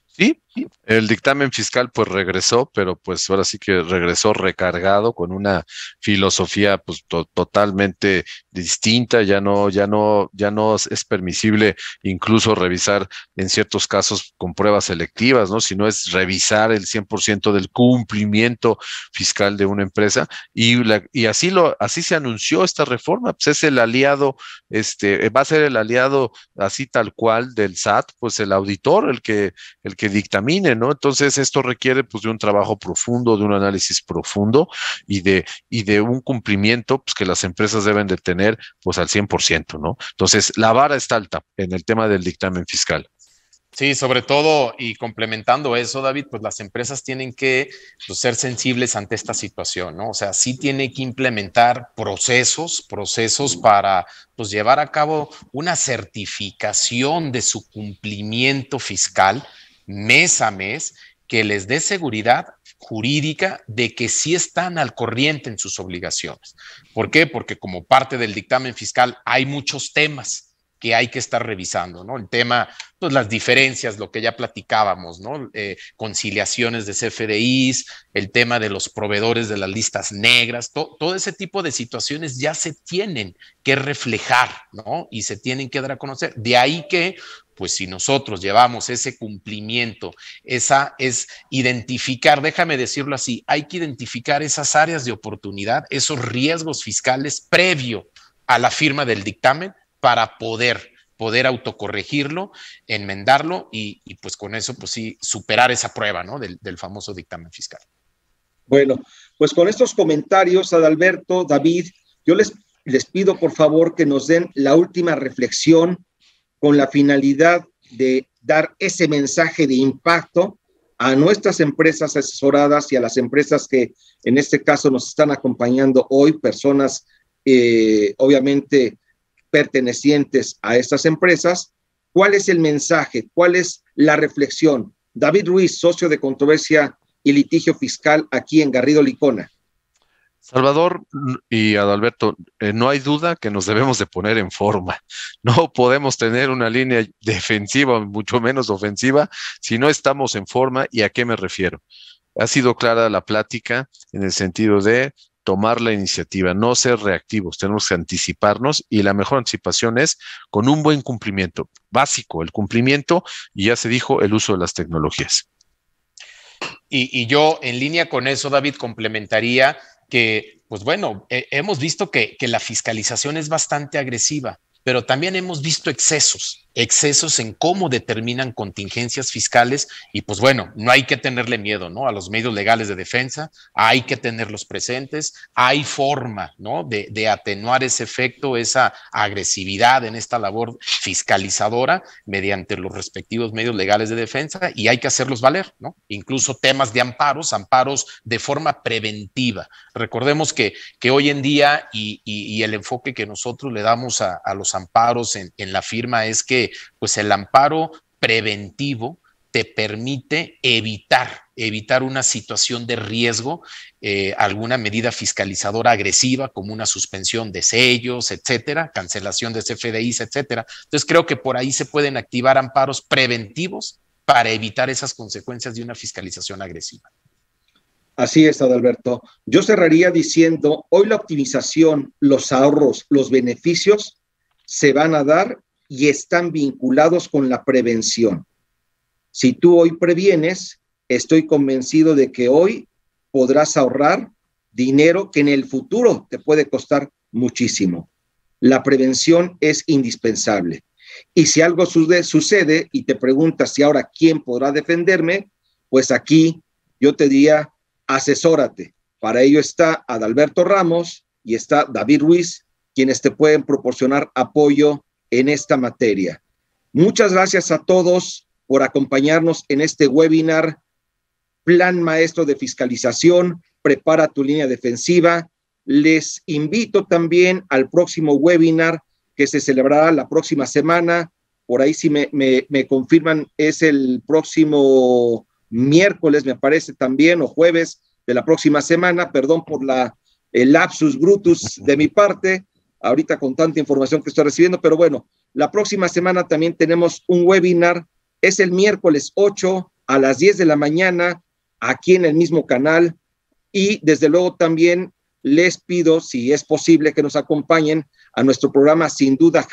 S3: Sí, el dictamen fiscal pues regresó, pero pues ahora sí que regresó recargado con una filosofía pues totalmente distinta. Ya no es permisible incluso revisar en ciertos casos con pruebas selectivas, ¿no? Sino es revisar el 100% del cumplimiento fiscal de una empresa, y así se anunció esta reforma. Pues es el aliado, va a ser el aliado así tal cual del SAT, pues el auditor, el que dictamine, ¿no? Entonces esto requiere pues de un trabajo profundo, de un análisis profundo y de un cumplimiento pues que las empresas deben de tener pues al 100%, ¿no? Entonces la vara está alta en el tema del dictamen fiscal.
S2: Sí, sobre todo, y complementando eso, David, pues las empresas tienen que pues, ser sensibles ante esta situación, ¿no? O sea, sí tiene que implementar procesos para pues llevar a cabo una certificación de su cumplimiento fiscal mes a mes, que les dé seguridad jurídica de que sí están al corriente en sus obligaciones. ¿Por qué? Porque como parte del dictamen fiscal hay muchos temas que hay que estar revisando, ¿no? El tema, pues las diferencias, lo que ya platicábamos, ¿no? Conciliaciones de CFDIs, el tema de los proveedores de las listas negras, todo ese tipo de situaciones ya se tienen que reflejar, ¿no? Y se tienen que dar a conocer. De ahí que, pues si nosotros llevamos ese cumplimiento, esa es identificar, déjame decirlo así, hay que identificar esas áreas de oportunidad, esos riesgos fiscales previo a la firma del dictamen, para poder autocorregirlo, enmendarlo y pues con eso, pues sí, superar esa prueba, ¿no? Del famoso dictamen fiscal.
S1: Bueno, pues con estos comentarios, Adalberto, David, yo les pido por favor que nos den la última reflexión con la finalidad de dar ese mensaje de impacto a nuestras empresas asesoradas y a las empresas que en este caso nos están acompañando hoy, personas obviamente pertenecientes a estas empresas. ¿Cuál es el mensaje? ¿Cuál es la reflexión? David Ruiz, socio de controversia y litigio fiscal aquí en Garrido Licona.
S3: Salvador y Adalberto, no hay duda que nos debemos de poner en forma. No podemos tener una línea defensiva, mucho menos ofensiva, si no estamos en forma. ¿Y a qué me refiero? Ha sido clara la plática en el sentido de tomar la iniciativa, no ser reactivos, tenemos que anticiparnos, y la mejor anticipación es con un buen cumplimiento básico, el cumplimiento, y ya se dijo, el uso de las tecnologías.
S2: Y yo en línea con eso, David, complementaría que, pues bueno, hemos visto que la fiscalización es bastante agresiva, pero también hemos visto excesos excesos en cómo determinan contingencias fiscales y pues bueno, no hay que tenerle miedo, ¿no? A los medios legales de defensa, hay que tenerlos presentes, hay forma, ¿no? De atenuar ese efecto, esa agresividad en esta labor fiscalizadora mediante los respectivos medios legales de defensa y hay que hacerlos valer, ¿no? Incluso temas de amparos de forma preventiva. Recordemos que hoy en día y el enfoque que nosotros le damos a los amparos en la firma es que pues el amparo preventivo te permite evitar una situación de riesgo, alguna medida fiscalizadora agresiva como una suspensión de sellos, etcétera, cancelación de CFDIs, etcétera. Entonces creo que por ahí se pueden activar amparos preventivos para evitar esas consecuencias de una fiscalización agresiva.
S1: Así es, Adalberto. Yo cerraría diciendo, hoy la optimización, los ahorros, los beneficios se van a dar y están vinculados con la prevención. Si tú hoy previenes, estoy convencido de que hoy podrás ahorrar dinero que en el futuro te puede costar muchísimo. La prevención es indispensable. Y si algo sucede y te preguntas si ahora quién podrá defenderme, pues aquí yo te diría, asesórate. Para ello está Adalberto Ramos y está David Ruiz, quienes te pueden proporcionar apoyo en esta materia. Muchas gracias a todos por acompañarnos en este webinar, Plan Maestro de Fiscalización, prepara tu línea defensiva. Les invito también al próximo webinar que se celebrará la próxima semana. Por ahí si me confirman, es el próximo miércoles, me parece también, o jueves de la próxima semana. Perdón por el lapsus brutus de mi parte, ahorita con tanta información que estoy recibiendo, pero bueno, la próxima semana también tenemos un webinar, es el miércoles 8 a las 10 de la mañana, aquí en el mismo canal, y desde luego también les pido, si es posible, que nos acompañen a nuestro programa, sin duda,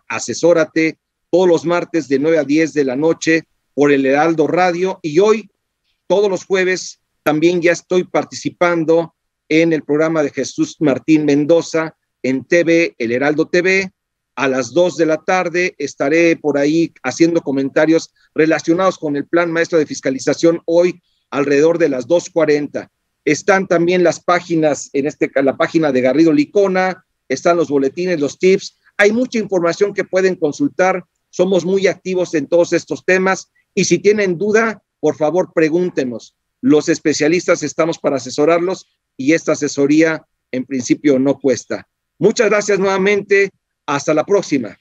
S1: #asesórate, todos los martes de 9 a 10 de la noche por el Heraldo Radio, y hoy, todos los jueves, también ya estoy participando en el programa de Jesús Martín Mendoza en TV, el Heraldo TV. A las 2 de la tarde estaré por ahí haciendo comentarios relacionados con el Plan Maestro de Fiscalización hoy alrededor de las 2:40. Están también las páginas, la página de Garrido Licona, están los boletines, los tips. Hay mucha información que pueden consultar. Somos muy activos en todos estos temas y si tienen duda, por favor, pregúntenos. Los especialistas estamos para asesorarlos y esta asesoría en principio no cuesta. Muchas gracias nuevamente. Hasta la próxima.